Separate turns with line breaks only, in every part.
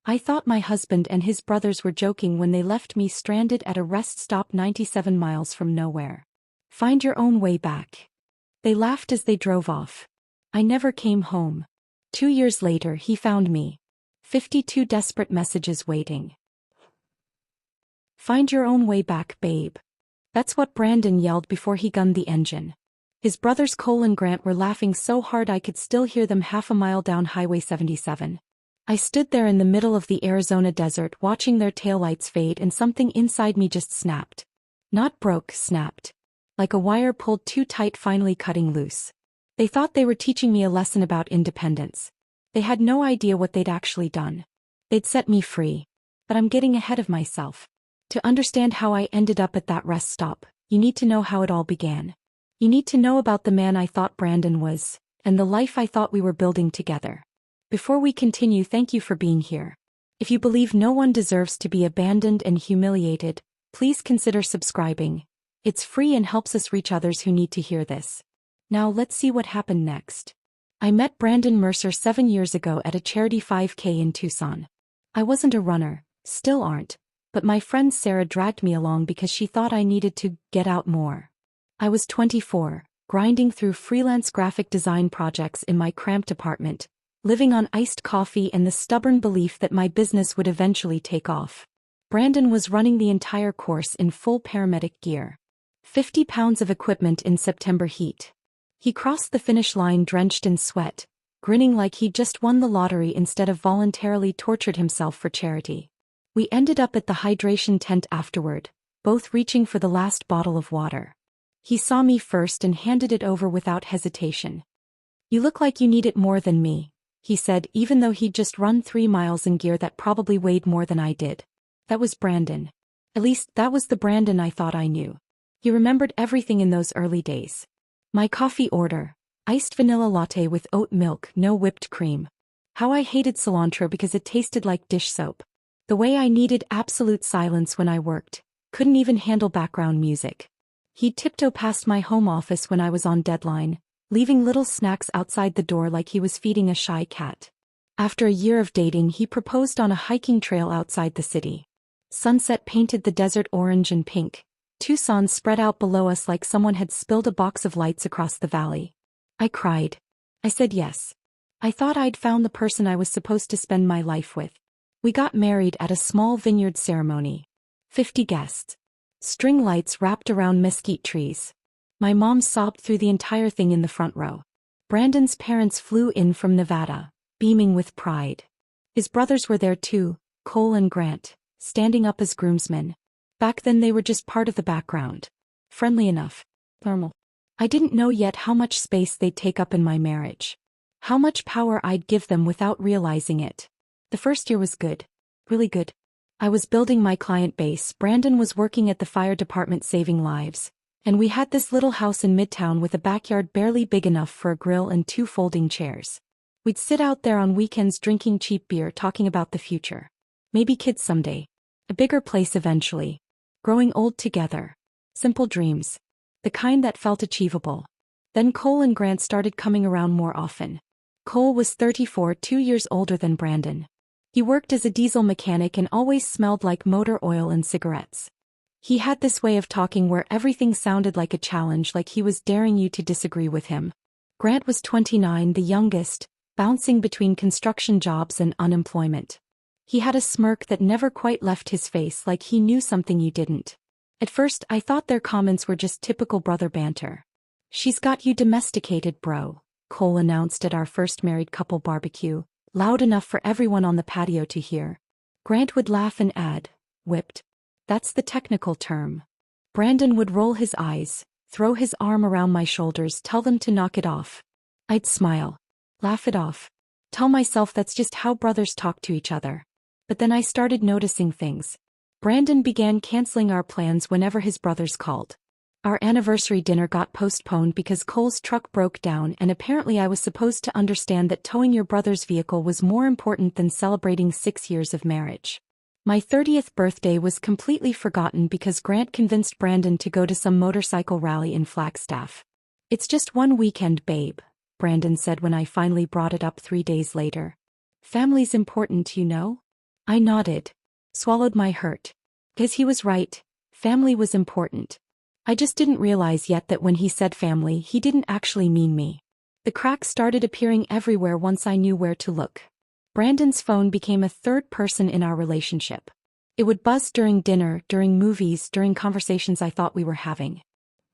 I thought my husband and his brothers were joking when they left me stranded at a rest stop 97 miles from nowhere. Find your own way back. They laughed as they drove off. I never came home. 2 years later he found me. 52 desperate messages waiting. Find your own way back, babe. That's what Brandon yelled before he gunned the engine. His brothers Cole and Grant were laughing so hard I could still hear them half a mile down Highway 77. I stood there in the middle of the Arizona desert watching their taillights fade and something inside me just snapped. Not broke, snapped. Like a wire pulled too tight finally cutting loose. They thought they were teaching me a lesson about independence. They had no idea what they'd actually done. They'd set me free. But I'm getting ahead of myself. To understand how I ended up at that rest stop, you need to know how it all began. You need to know about the man I thought Brandon was, and the life I thought we were building together. Before we continue, thank you for being here. If you believe no one deserves to be abandoned and humiliated, please consider subscribing. It's free and helps us reach others who need to hear this. Now let's see what happened next. I met Brandon Mercer 7 years ago at a charity 5K in Tucson. I wasn't a runner, still aren't, but my friend Sarah dragged me along because she thought I needed to get out more. I was 24, grinding through freelance graphic design projects in my cramped apartment, living on iced coffee and the stubborn belief that my business would eventually take off. Brandon was running the entire course in full paramedic gear. 50 pounds of equipment in September heat. He crossed the finish line drenched in sweat, grinning like he'd just won the lottery instead of voluntarily tortured himself for charity. We ended up at the hydration tent afterward, both reaching for the last bottle of water. He saw me first and handed it over without hesitation. You look like you need it more than me, he said, even though he'd just run 3 miles in gear that probably weighed more than I did. That was Brandon. At least that was the Brandon I thought I knew. He remembered everything in those early days. My coffee order: iced vanilla latte with oat milk, no whipped cream. How I hated cilantro because it tasted like dish soap. The way I needed absolute silence when I worked, couldn't even handle background music. He'd tiptoe past my home office when I was on deadline, leaving little snacks outside the door like he was feeding a shy cat. After a year of dating, he proposed on a hiking trail outside the city. Sunset painted the desert orange and pink. Tucson spread out below us like someone had spilled a box of lights across the valley. I cried. I said yes. I thought I'd found the person I was supposed to spend my life with. We got married at a small vineyard ceremony. 50 guests. String lights wrapped around mesquite trees. My mom sobbed through the entire thing in the front row. Brandon's parents flew in from Nevada, beaming with pride. His brothers were there too, Cole and Grant, standing up as groomsmen. Back then they were just part of the background. Friendly enough. Normal. I didn't know yet how much space they'd take up in my marriage. How much power I'd give them without realizing it. The first year was good. Really good. I was building my client base. Brandon was working at the fire department saving lives. And we had this little house in Midtown with a backyard barely big enough for a grill and 2 folding chairs. We'd sit out there on weekends drinking cheap beer talking about the future. Maybe kids someday. A bigger place eventually. Growing old together. Simple dreams. The kind that felt achievable. Then Cole and Grant started coming around more often. Cole was 34, 2 years older than Brandon. He worked as a diesel mechanic and always smelled like motor oil and cigarettes. He had this way of talking where everything sounded like a challenge, like he was daring you to disagree with him. Grant was 29, the youngest, bouncing between construction jobs and unemployment. He had a smirk that never quite left his face, like he knew something you didn't. At first I thought their comments were just typical brother banter. "She's got you domesticated, bro," Cole announced at our first married couple barbecue, loud enough for everyone on the patio to hear. Grant would laugh and add, "Whipped. That's the technical term." Brandon would roll his eyes, throw his arm around my shoulders, tell them to knock it off. I'd smile, laugh it off, tell myself that's just how brothers talk to each other. But then I started noticing things. Brandon began canceling our plans whenever his brothers called. Our anniversary dinner got postponed because Cole's truck broke down, and apparently I was supposed to understand that towing your brother's vehicle was more important than celebrating 6 years of marriage. My 30th birthday was completely forgotten because Grant convinced Brandon to go to some motorcycle rally in Flagstaff. "It's just one weekend, babe," Brandon said when I finally brought it up 3 days later. "Family's important, you know?" I nodded. Swallowed my hurt. 'Cause he was right. Family was important. I just didn't realize yet that when he said family, he didn't actually mean me. The cracks started appearing everywhere once I knew where to look. Brandon's phone became a third person in our relationship. It would buzz during dinner, during movies, during conversations I thought we were having.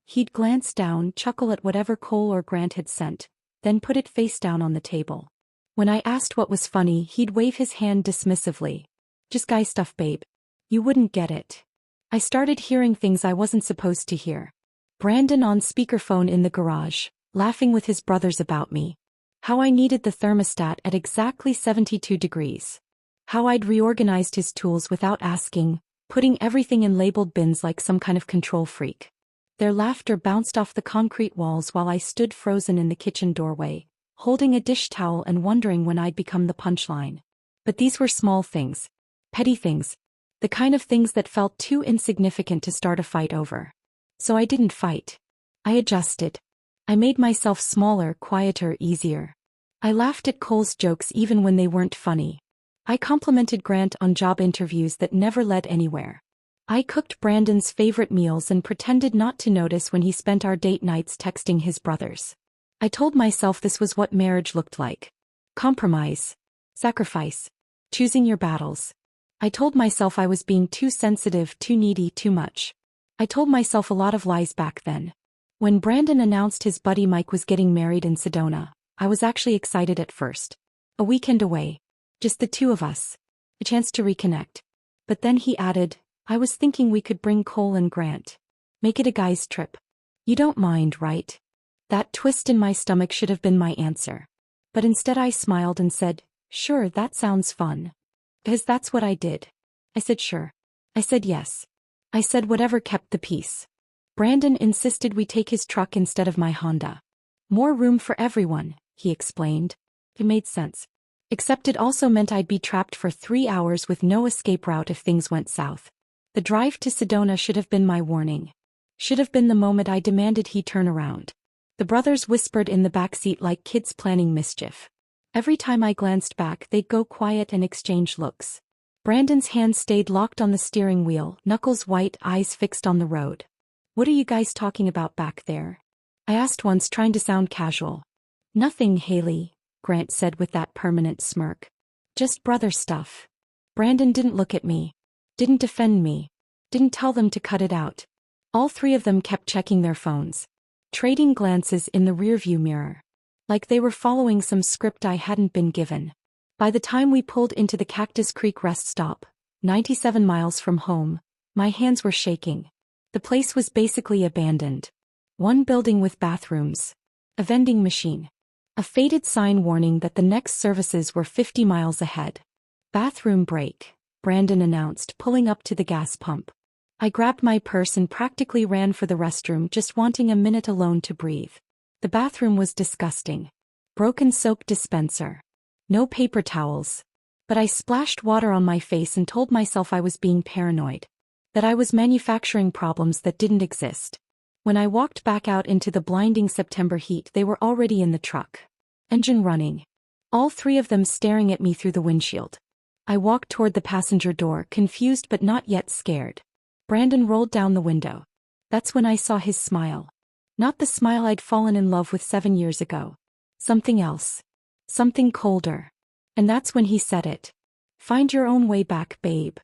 He'd glance down, chuckle at whatever Cole or Grant had sent, then put it face down on the table. When I asked what was funny, he'd wave his hand dismissively. Just guy stuff, babe. You wouldn't get it. I started hearing things I wasn't supposed to hear. Brandon on speakerphone in the garage, laughing with his brothers about me. How I needed the thermostat at exactly 72 degrees. How I'd reorganized his tools without asking, putting everything in labeled bins like some kind of control freak. Their laughter bounced off the concrete walls while I stood frozen in the kitchen doorway, holding a dish towel and wondering when I'd become the punchline. But these were small things. Petty things. The kind of things that felt too insignificant to start a fight over. So I didn't fight. I adjusted. I made myself smaller, quieter, easier. I laughed at Cole's jokes even when they weren't funny. I complimented Grant on job interviews that never led anywhere. I cooked Brandon's favorite meals and pretended not to notice when he spent our date nights texting his brothers. I told myself this was what marriage looked like. Compromise. Sacrifice. Choosing your battles. I told myself I was being too sensitive, too needy, too much. I told myself a lot of lies back then. When Brandon announced his buddy Mike was getting married in Sedona, I was actually excited at first. A weekend away. Just the two of us. A chance to reconnect. But then he added, I was thinking we could bring Cole and Grant. Make it a guy's trip. You don't mind, right? That twist in my stomach should have been my answer. But instead I smiled and said, sure, that sounds fun. 'Cause that's what I did. I said sure. I said yes. I said whatever kept the peace. Brandon insisted we take his truck instead of my Honda. More room for everyone, he explained. It made sense. Except it also meant I'd be trapped for 3 hours with no escape route if things went south. The drive to Sedona should have been my warning. Should have been the moment I demanded he turn around. The brothers whispered in the backseat like kids planning mischief. Every time I glanced back, they'd go quiet and exchange looks. Brandon's hand stayed locked on the steering wheel, knuckles white, eyes fixed on the road. What are you guys talking about back there? I asked once, trying to sound casual. Nothing, Haley, Grant said with that permanent smirk. Just brother stuff. Brandon didn't look at me. Didn't defend me. Didn't tell them to cut it out. All three of them kept checking their phones. Trading glances in the rearview mirror. Like they were following some script I hadn't been given. By the time we pulled into the Cactus Creek rest stop, 97 miles from home, my hands were shaking. The place was basically abandoned. One building with bathrooms. A vending machine. A faded sign warning that the next services were 50 miles ahead. Bathroom break, Brandon announced, pulling up to the gas pump. I grabbed my purse and practically ran for the restroom, just wanting a minute alone to breathe. The bathroom was disgusting. Broken soap dispenser. No paper towels. But I splashed water on my face and told myself I was being paranoid. That I was manufacturing problems that didn't exist. When I walked back out into the blinding September heat, they were already in the truck. Engine running. All three of them staring at me through the windshield. I walked toward the passenger door, confused but not yet scared. Brandon rolled down the window. That's when I saw his smile. Not the smile I'd fallen in love with 7 years ago. Something else. Something colder. And that's when he said it. Find your own way back, babe.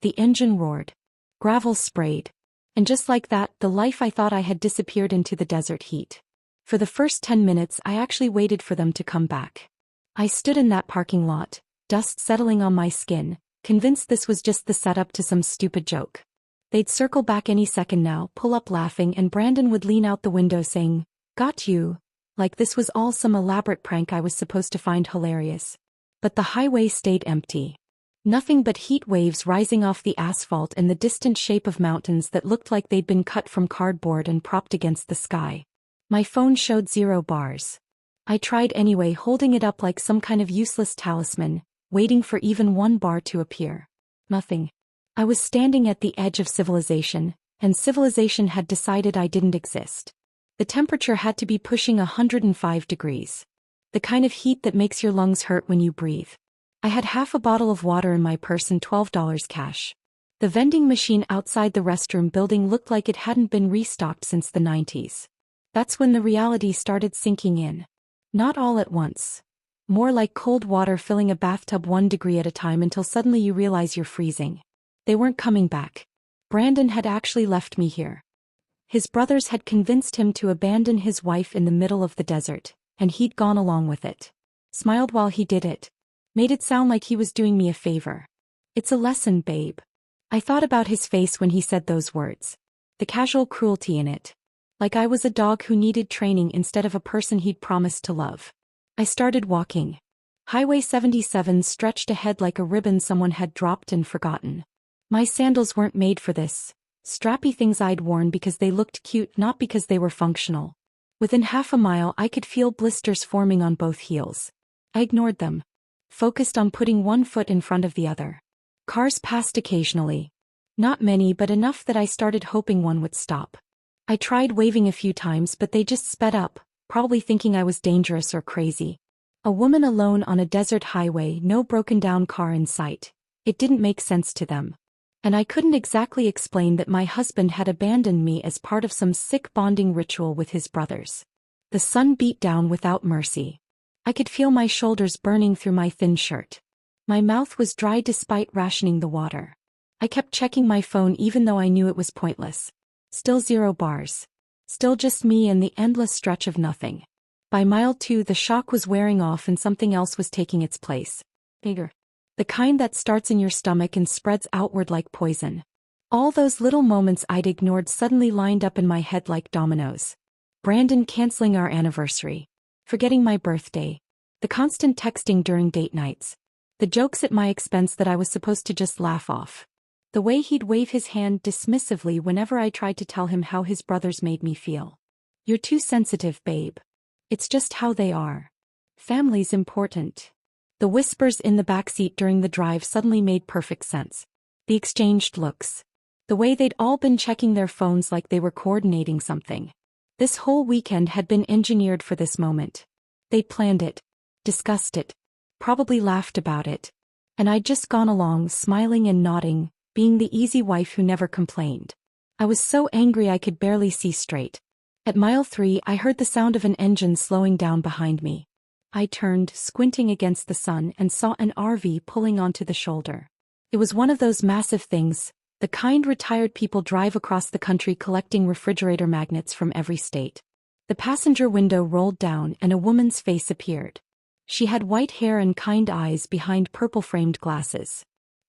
The engine roared. Gravel sprayed. And just like that, the life I thought I had disappeared into the desert heat. For the first 10 minutes, I actually waited for them to come back. I stood in that parking lot, dust settling on my skin, convinced this was just the setup to some stupid joke. They'd circle back any second now, pull up laughing, and Brandon would lean out the window saying, "Got you," like this was all some elaborate prank I was supposed to find hilarious. But the highway stayed empty. Nothing but heat waves rising off the asphalt and the distant shape of mountains that looked like they'd been cut from cardboard and propped against the sky. My phone showed 0 bars. I tried anyway, holding it up like some kind of useless talisman, waiting for even 1 bar to appear. Nothing. I was standing at the edge of civilization, and civilization had decided I didn't exist. The temperature had to be pushing 105 degrees. The kind of heat that makes your lungs hurt when you breathe. I had half a bottle of water in my purse and $12 cash. The vending machine outside the restroom building looked like it hadn't been restocked since the 90s. That's when the reality started sinking in. Not all at once. More like cold water filling a bathtub 1 degree at a time until suddenly you realize you're freezing. They weren't coming back. Brandon had actually left me here. His brothers had convinced him to abandon his wife in the middle of the desert, and he'd gone along with it. Smiled while he did it. Made it sound like he was doing me a favor. It's a lesson, babe. I thought about his face when he said those words. The casual cruelty in it. Like I was a dog who needed training instead of a person he'd promised to love. I started walking. Highway 77 stretched ahead like a ribbon someone had dropped and forgotten. My sandals weren't made for this. Strappy things I'd worn because they looked cute, not because they were functional. Within half a mile I could feel blisters forming on both heels. I ignored them. Focused on putting one foot in front of the other. Cars passed occasionally. Not many, but enough that I started hoping one would stop. I tried waving a few times, but they just sped up, probably thinking I was dangerous or crazy. A woman alone on a desert highway, no broken-down car in sight. It didn't make sense to them. And I couldn't exactly explain that my husband had abandoned me as part of some sick bonding ritual with his brothers. The sun beat down without mercy. I could feel my shoulders burning through my thin shirt. My mouth was dry despite rationing the water. I kept checking my phone even though I knew it was pointless. Still 0 bars. Still just me and the endless stretch of nothing. By mile 2 the shock was wearing off and something else was taking its place. Bigger. The kind that starts in your stomach and spreads outward like poison. All those little moments I'd ignored suddenly lined up in my head like dominoes. Brandon canceling our anniversary. Forgetting my birthday. The constant texting during date nights. The jokes at my expense that I was supposed to just laugh off. The way he'd wave his hand dismissively whenever I tried to tell him how his brothers made me feel. You're too sensitive, babe. It's just how they are. Family's important. The whispers in the backseat during the drive suddenly made perfect sense. The exchanged looks. The way they'd all been checking their phones like they were coordinating something. This whole weekend had been engineered for this moment. They'd planned it. Discussed it. Probably laughed about it. And I'd just gone along smiling and nodding, being the easy wife who never complained. I was so angry I could barely see straight. At mile 3 I heard the sound of an engine slowing down behind me. I turned, squinting against the sun, and saw an RV pulling onto the shoulder. It was one of those massive things, the kind retired people drive across the country collecting refrigerator magnets from every state. The passenger window rolled down and a woman's face appeared. She had white hair and kind eyes behind purple-framed glasses.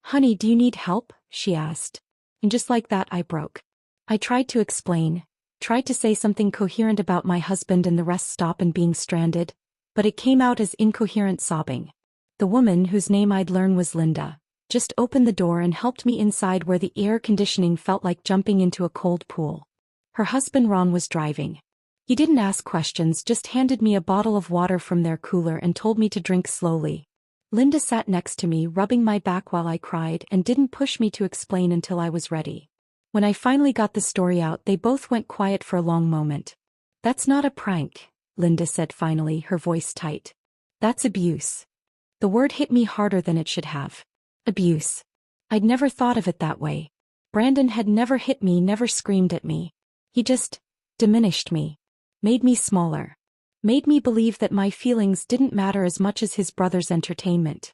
"Honey, do you need help?" she asked. And just like that I broke. I tried to explain, tried to say something coherent about my husband and the rest stop and being stranded, but it came out as incoherent sobbing. The woman, whose name I'd learned was Linda, just opened the door and helped me inside where the air conditioning felt like jumping into a cold pool. Her husband Ron was driving. He didn't ask questions, just handed me a bottle of water from their cooler and told me to drink slowly. Linda sat next to me, rubbing my back while I cried, and didn't push me to explain until I was ready. When I finally got the story out, they both went quiet for a long moment. "That's not a prank," Linda said finally, her voice tight. "That's abuse." The word hit me harder than it should have. Abuse. I'd never thought of it that way. Brandon had never hit me, never screamed at me. He just diminished me. Made me smaller. Made me believe that my feelings didn't matter as much as his brother's entertainment.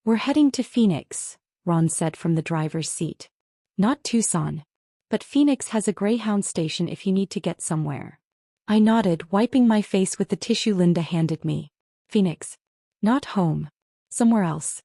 "We're heading to Phoenix," Ron said from the driver's seat. "Not Tucson. But Phoenix has a Greyhound station if you need to get somewhere." I nodded, wiping my face with the tissue Linda handed me. "Phoenix. Not home. Somewhere else."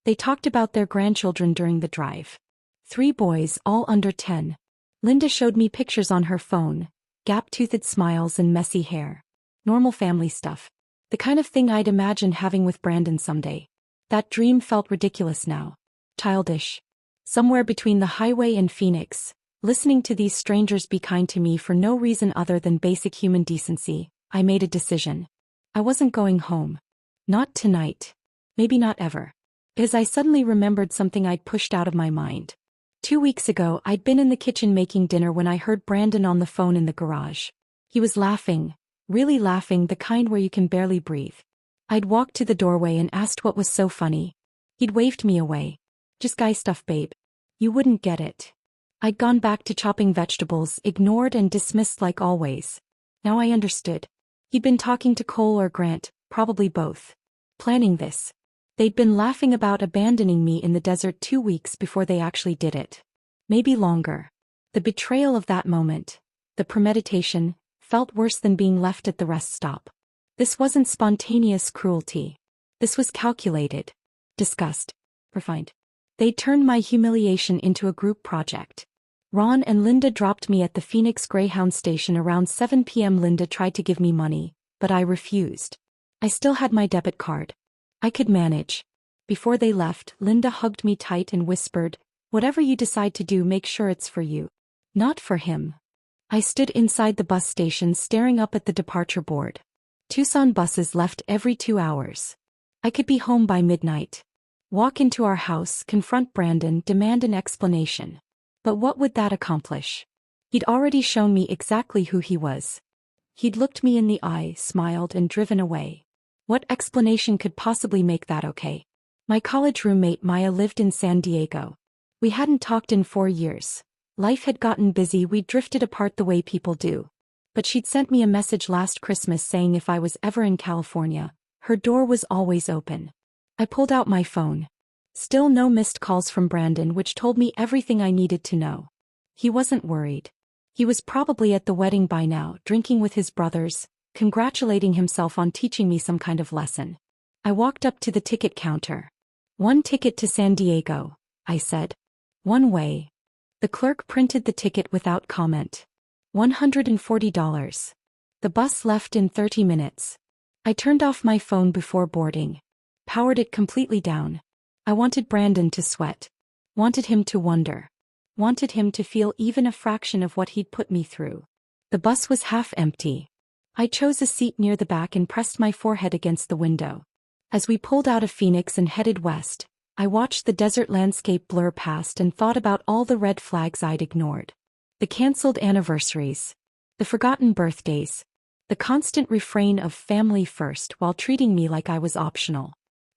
They talked about their grandchildren during the drive. 3 boys, all under 10. Linda showed me pictures on her phone, gap-toothed smiles and messy hair. Normal family stuff. The kind of thing I'd imagine having with Brandon someday. That dream felt ridiculous now. Childish. Somewhere between the highway and Phoenix, listening to these strangers be kind to me for no reason other than basic human decency, I made a decision. I wasn't going home. Not tonight. Maybe not ever. Because I suddenly remembered something I'd pushed out of my mind. 2 weeks ago, I'd been in the kitchen making dinner when I heard Brandon on the phone in the garage. He was laughing, really laughing, the kind where you can barely breathe. I'd walked to the doorway and asked what was so funny. He'd waved me away. Just guy stuff, babe. You wouldn't get it. I'd gone back to chopping vegetables, ignored and dismissed like always. Now I understood. He'd been talking to Cole or Grant, probably both. Planning this. They'd been laughing about abandoning me in the desert 2 weeks before they actually did it. Maybe longer. The betrayal of that moment, the premeditation, felt worse than being left at the rest stop. This wasn't spontaneous cruelty. This was calculated. Discussed. Refined. They turned my humiliation into a group project. Ron and Linda dropped me at the Phoenix Greyhound station around 7 p.m. Linda tried to give me money, but I refused. I still had my debit card. I could manage. Before they left, Linda hugged me tight and whispered, "Whatever you decide to do, make sure it's for you. Not for him." I stood inside the bus station staring up at the departure board. Tucson buses left every 2 hours. I could be home by midnight. Walk into our house, confront Brandon, demand an explanation. But what would that accomplish? He'd already shown me exactly who he was. He'd looked me in the eye, smiled, and driven away. What explanation could possibly make that okay? My college roommate Maya lived in San Diego. We hadn't talked in 4 years. Life had gotten busy, we'd drifted apart the way people do. But she'd sent me a message last Christmas saying if I was ever in California, her door was always open. I pulled out my phone. Still no missed calls from Brandon, which told me everything I needed to know. He wasn't worried. He was probably at the wedding by now, drinking with his brothers, congratulating himself on teaching me some kind of lesson. I walked up to the ticket counter. "1 ticket to San Diego," I said. "One way." The clerk printed the ticket without comment. $140. The bus left in 30 minutes. I turned off my phone before boarding. Powered it completely down. I wanted Brandon to sweat. Wanted him to wonder. Wanted him to feel even a fraction of what he'd put me through. The bus was half empty. I chose a seat near the back and pressed my forehead against the window. As we pulled out of Phoenix and headed west, I watched the desert landscape blur past and thought about all the red flags I'd ignored. The canceled anniversaries. The forgotten birthdays. The constant refrain of family first while treating me like I was optional.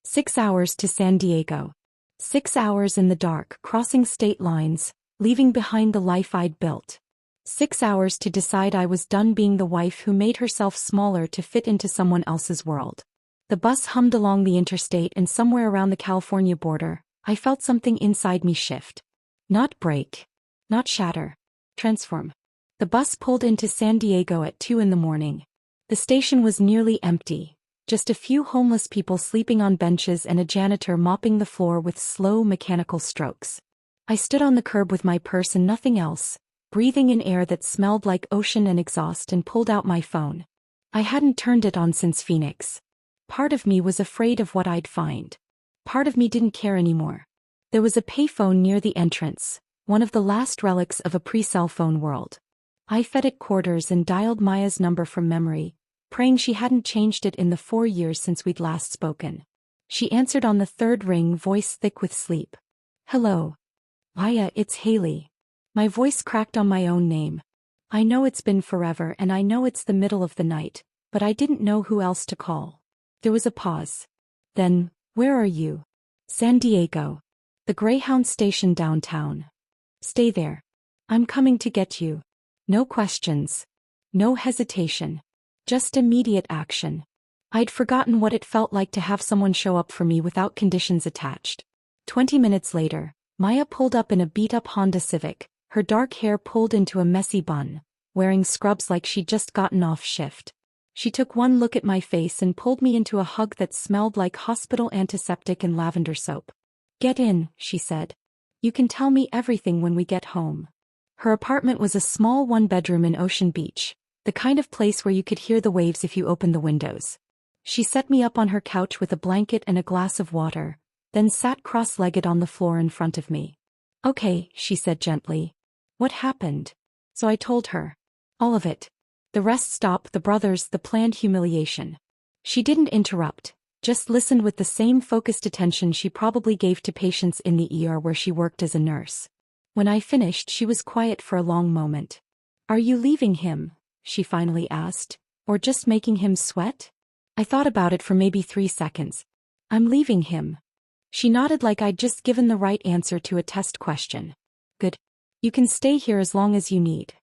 6 hours to San Diego. 6 hours in the dark, crossing state lines, leaving behind the life I'd built. 6 hours to decide I was done being the wife who made herself smaller to fit into someone else's world. The bus hummed along the interstate, and somewhere around the California border, I felt something inside me shift. Not break. Not shatter. Transform. The bus pulled into San Diego at 2 in the morning. The station was nearly empty. Just a few homeless people sleeping on benches and a janitor mopping the floor with slow mechanical strokes. I stood on the curb with my purse and nothing else, breathing in air that smelled like ocean and exhaust, and pulled out my phone. I hadn't turned it on since Phoenix. Part of me was afraid of what I'd find. Part of me didn't care anymore. There was a payphone near the entrance, one of the last relics of a pre-cell phone world. I fed it quarters and dialed Maya's number from memory, praying she hadn't changed it in the 4 years since we'd last spoken. She answered on the third ring, voice thick with sleep. "Hello. Maya, it's Haley." My voice cracked on my own name. I know it's been forever and I know it's the middle of the night, but I didn't know who else to call. There was a pause. Then, "Where are you?" "San Diego. The Greyhound station downtown." "Stay there. I'm coming to get you." No questions. No hesitation. Just immediate action. I'd forgotten what it felt like to have someone show up for me without conditions attached. 20 minutes later, Maya pulled up in a beat-up Honda Civic, her dark hair pulled into a messy bun, wearing scrubs like she'd just gotten off shift. She took one look at my face and pulled me into a hug that smelled like hospital antiseptic and lavender soap. "Get in," she said. "You can tell me everything when we get home." Her apartment was a small one-bedroom in Ocean Beach, the kind of place where you could hear the waves if you opened the windows. She set me up on her couch with a blanket and a glass of water, then sat cross-legged on the floor in front of me. "Okay," she said gently. "What happened?" So I told her. All of it. The rest stop, the brothers, the planned humiliation. She didn't interrupt, just listened with the same focused attention she probably gave to patients in the ER where she worked as a nurse. When I finished, she was quiet for a long moment. "Are you leaving him?" she finally asked, "or just making him sweat?" I thought about it for maybe 3 seconds. "I'm leaving him." She nodded like I'd just given the right answer to a test question. Good. You can stay here as long as you need.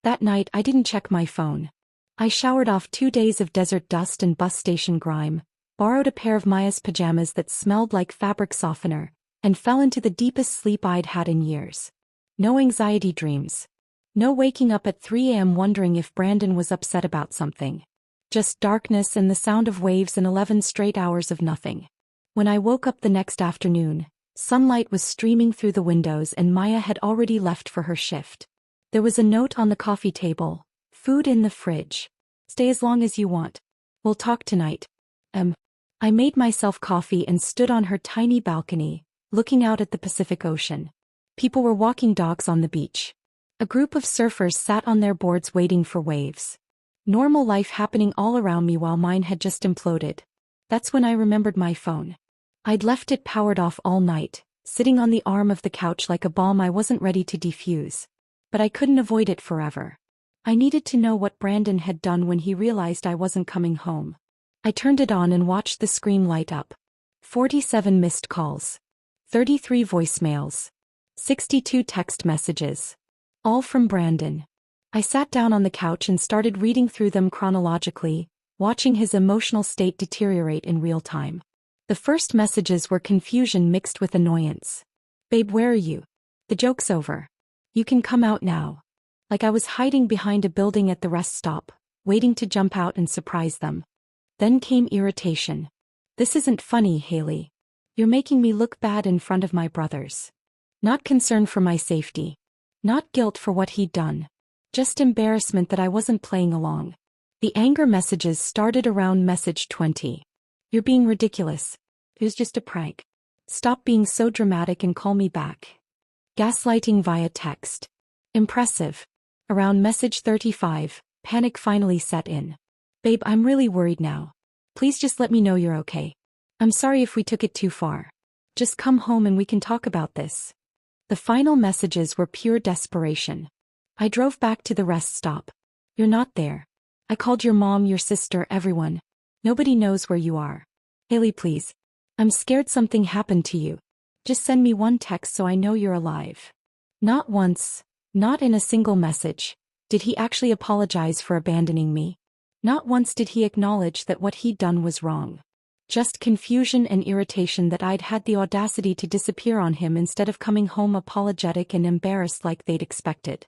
That night I didn't check my phone. I showered off 2 days of desert dust and bus station grime, borrowed a pair of Maya's pajamas that smelled like fabric softener, and fell into the deepest sleep I'd had in years. No anxiety dreams. No waking up at 3 a.m. wondering if Brandon was upset about something. Just darkness and the sound of waves and 11 straight hours of nothing. When I woke up the next afternoon, sunlight was streaming through the windows and Maya had already left for her shift. There was a note on the coffee table. Food in the fridge. Stay as long as you want. We'll talk tonight. I made myself coffee and stood on her tiny balcony, looking out at the Pacific Ocean. People were walking dogs on the beach. A group of surfers sat on their boards waiting for waves. Normal life happening all around me while mine had just imploded. That's when I remembered my phone. I'd left it powered off all night, sitting on the arm of the couch like a bomb I wasn't ready to defuse. But I couldn't avoid it forever. I needed to know what Brandon had done when he realized I wasn't coming home. I turned it on and watched the screen light up. 47 missed calls. 33 voicemails. 62 text messages. All from Brandon. I sat down on the couch and started reading through them chronologically, watching his emotional state deteriorate in real time. The first messages were confusion mixed with annoyance. Babe, where are you? The joke's over. You can come out now. Like I was hiding behind a building at the rest stop, waiting to jump out and surprise them. Then came irritation. This isn't funny, Haley. You're making me look bad in front of my brothers. Not concern for my safety. Not guilt for what he'd done. Just embarrassment that I wasn't playing along. The anger messages started around message 20. You're being ridiculous. It was just a prank. Stop being so dramatic and call me back. Gaslighting via text. Impressive. Around message 35, panic finally set in. Babe, I'm really worried now. Please just let me know you're okay. I'm sorry if we took it too far. Just come home and we can talk about this. The final messages were pure desperation. I drove back to the rest stop. You're not there. I called your mom, your sister, everyone. Nobody knows where you are. Haley, please. I'm scared something happened to you. Just send me one text so I know you're alive. Not once, not in a single message, did he actually apologize for abandoning me. Not once did he acknowledge that what he'd done was wrong. Just confusion and irritation that I'd had the audacity to disappear on him instead of coming home apologetic and embarrassed like they'd expected.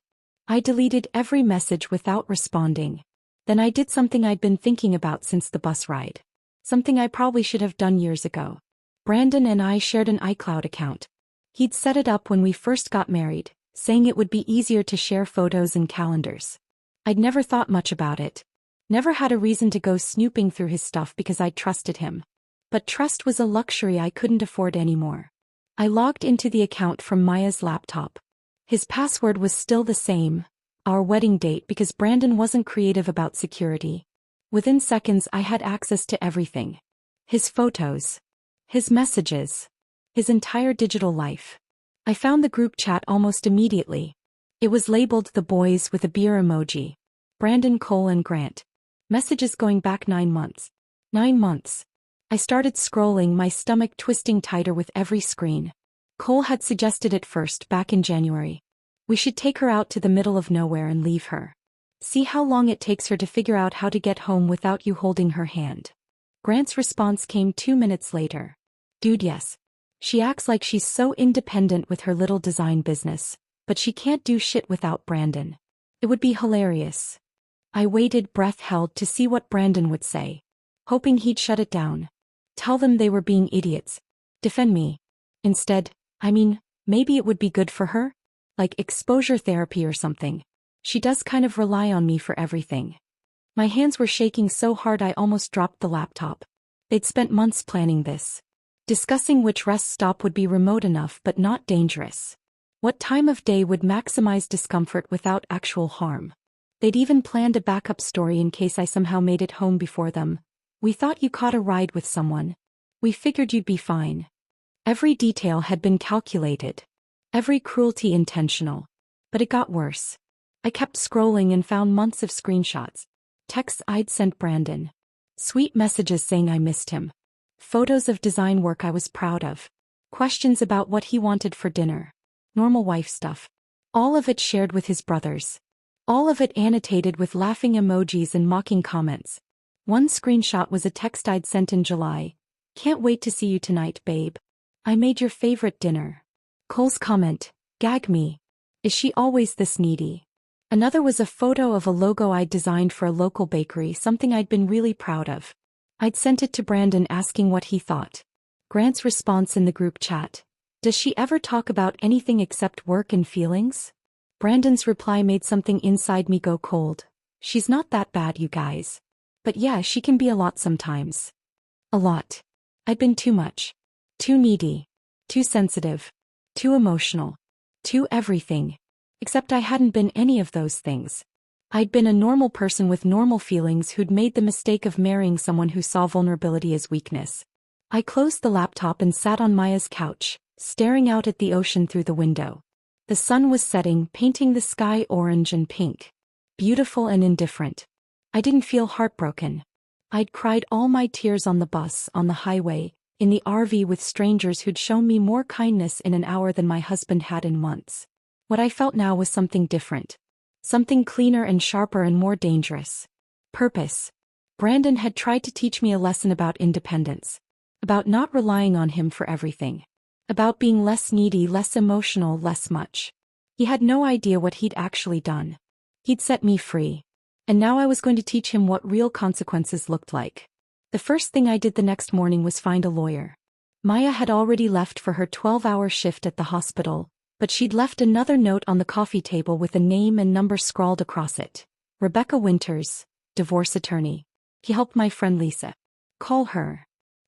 I deleted every message without responding. Then I did something I'd been thinking about since the bus ride. Something I probably should have done years ago. Brandon and I shared an iCloud account. He'd set it up when we first got married, saying it would be easier to share photos and calendars. I'd never thought much about it. Never had a reason to go snooping through his stuff because I trusted him. But trust was a luxury I couldn't afford anymore. I logged into the account from Maya's laptop. His password was still the same, our wedding date, because Brandon wasn't creative about security. Within seconds I had access to everything. His photos. His messages. His entire digital life. I found the group chat almost immediately. It was labeled The Boys with a beer emoji. Brandon, Cole and Grant. Messages going back 9 months. 9 months. I started scrolling, my stomach twisting tighter with every screen. Cole had suggested it first back in January. We should take her out to the middle of nowhere and leave her. See how long it takes her to figure out how to get home without you holding her hand. Grant's response came 2 minutes later. Dude, yes. She acts like she's so independent with her little design business, but she can't do shit without Brandon. It would be hilarious. I waited, breath held, to see what Brandon would say. Hoping he'd shut it down. Tell them they were being idiots. Defend me. Instead, maybe it would be good for her? Like exposure therapy or something. She does kind of rely on me for everything. My hands were shaking so hard I almost dropped the laptop. They'd spent months planning this. Discussing which rest stop would be remote enough but not dangerous. What time of day would maximize discomfort without actual harm. They'd even planned a backup story in case I somehow made it home before them. We thought you caught a ride with someone. We figured you'd be fine. Every detail had been calculated. Every cruelty intentional. But it got worse. I kept scrolling and found months of screenshots. Texts I'd sent Brandon. Sweet messages saying I missed him. Photos of design work I was proud of. questions about what he wanted for dinner. Normal wife stuff. All of it shared with his brothers. All of it annotated with laughing emojis and mocking comments. One screenshot was a text I'd sent in July. "Can't wait to see you tonight, babe. I made your favorite dinner." Cole's comment, "Gag me. Is she always this needy?" Another was a photo of a logo I'd designed for a local bakery, something I'd been really proud of. I'd sent it to Brandon asking what he thought. Grant's response in the group chat, "Does she ever talk about anything except work and feelings?" Brandon's reply made something inside me go cold. "She's not that bad, you guys. But yeah, she can be a lot sometimes. A lot. I'd been too much. Too needy. Too sensitive. Too emotional. Too everything. Except I hadn't been any of those things. I'd been a normal person with normal feelings who'd made the mistake of marrying someone who saw vulnerability as weakness. I closed the laptop and sat on Maya's couch, staring out at the ocean through the window. The sun was setting, painting the sky orange and pink. Beautiful and indifferent. I didn't feel heartbroken. I'd cried all my tears on the bus, on the highway, in the RV with strangers who'd shown me more kindness in an hour than my husband had in months. What I felt now was something different. Something cleaner and sharper and more dangerous. Purpose. Brandon had tried to teach me a lesson about independence. About not relying on him for everything. About being less needy, less emotional, less much. He had no idea what he'd actually done. He'd set me free. And now I was going to teach him what real consequences looked like. The first thing I did the next morning was find a lawyer. Maya had already left for her 12-hour shift at the hospital, but she'd left another note on the coffee table with a name and number scrawled across it. Rebecca Winters, divorce attorney. He helped my friend Lisa. Call her.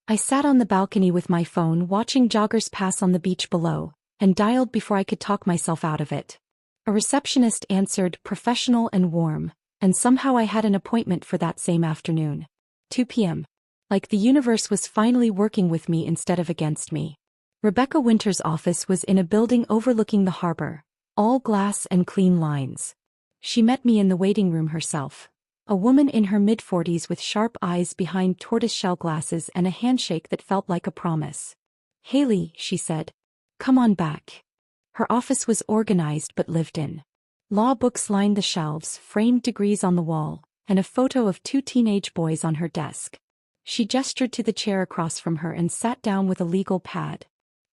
I sat on the balcony with my phone watching joggers pass on the beach below, and dialed before I could talk myself out of it. A receptionist answered, professional and warm. And somehow I had an appointment for that same afternoon. 2 p.m. Like the universe was finally working with me instead of against me. Rebecca Winters' office was in a building overlooking the harbor, all glass and clean lines. She met me in the waiting room herself. A woman in her mid-40s with sharp eyes behind tortoiseshell glasses and a handshake that felt like a promise. "Haley," she said. "Come on back." Her office was organized but lived in. Law books lined the shelves, framed degrees on the wall, and a photo of 2 teenage boys on her desk. She gestured to the chair across from her and sat down with a legal pad.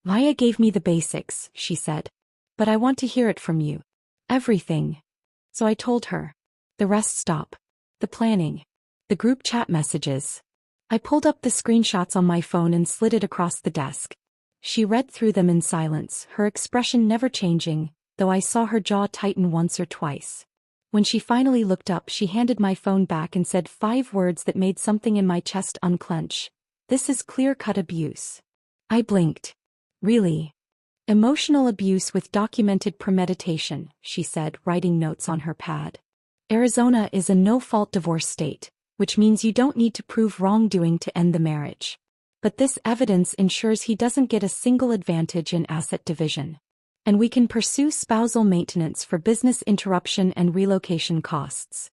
"Maya gave me the basics," she said. "But I want to hear it from you. Everything." So I told her. The rest stop. The planning. The group chat messages. I pulled up the screenshots on my phone and slid it across the desk. She read through them in silence, her expression never changing, though I saw her jaw tighten once or twice. When she finally looked up, she handed my phone back and said 5 words that made something in my chest unclench. "This is clear-cut abuse." I blinked. "Really? Emotional abuse with documented premeditation," she said, writing notes on her pad. "Arizona is a no-fault divorce state, which means you don't need to prove wrongdoing to end the marriage. But this evidence ensures he doesn't get a single advantage in asset division. And we can pursue spousal maintenance for business interruption and relocation costs."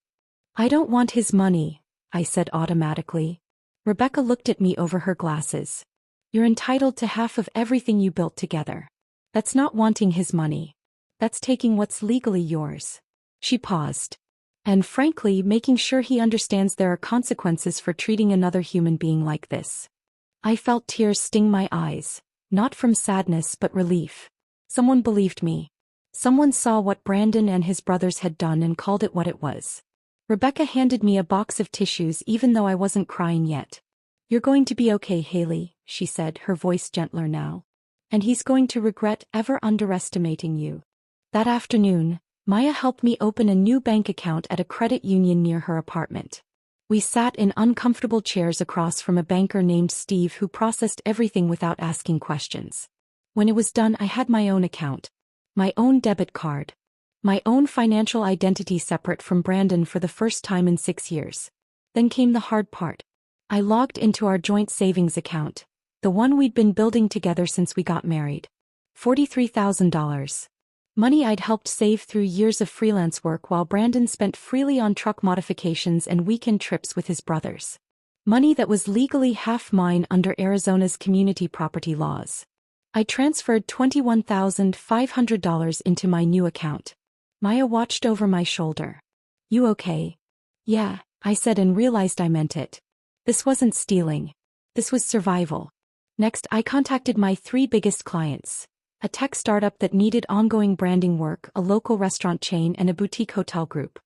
"I don't want his money," I said automatically. Rebecca looked at me over her glasses. "You're entitled to half of everything you built together. That's not wanting his money. That's taking what's legally yours." She paused. "And frankly, making sure he understands there are consequences for treating another human being like this." I felt tears sting my eyes, not from sadness but relief. Someone believed me. Someone saw what Brandon and his brothers had done and called it what it was. Rebecca handed me a box of tissues even though I wasn't crying yet. "You're going to be okay, Haley," she said, her voice gentler now. "And he's going to regret ever underestimating you." That afternoon, Maya helped me open a new bank account at a credit union near her apartment. We sat in uncomfortable chairs across from a banker named Steve who processed everything without asking questions. When it was done, I had my own account. My own debit card. My own financial identity separate from Brandon for the first time in 6 years. Then came the hard part. I logged into our joint savings account, the one we'd been building together since we got married. $43,000. Money I'd helped save through years of freelance work while Brandon spent freely on truck modifications and weekend trips with his brothers. Money that was legally half mine under Arizona's community property laws. I transferred $21,500 into my new account. Maya watched over my shoulder. You okay? Yeah, I said and realized I meant it. This wasn't stealing. This was survival. Next, I contacted my 3 biggest clients. A tech startup that needed ongoing branding work, a local restaurant chain, and a boutique hotel group.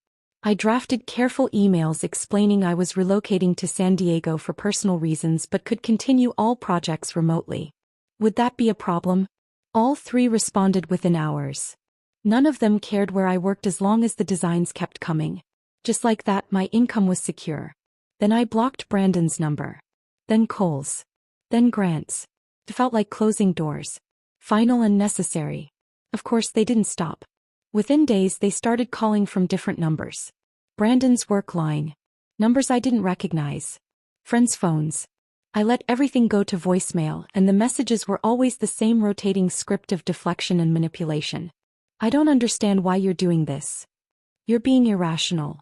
I drafted careful emails explaining I was relocating to San Diego for personal reasons but could continue all projects remotely. Would that be a problem? All 3 responded within hours. None of them cared where I worked as long as the designs kept coming. Just like that, my income was secure. Then I blocked Brandon's number. Then Cole's. Then Grant's. It felt like closing doors. Final and necessary. Of course, they didn't stop. Within days, they started calling from different numbers. Brandon's work line. Numbers I didn't recognize. Friends' phones. I let everything go to voicemail, and the messages were always the same rotating script of deflection and manipulation. I don't understand why you're doing this. You're being irrational.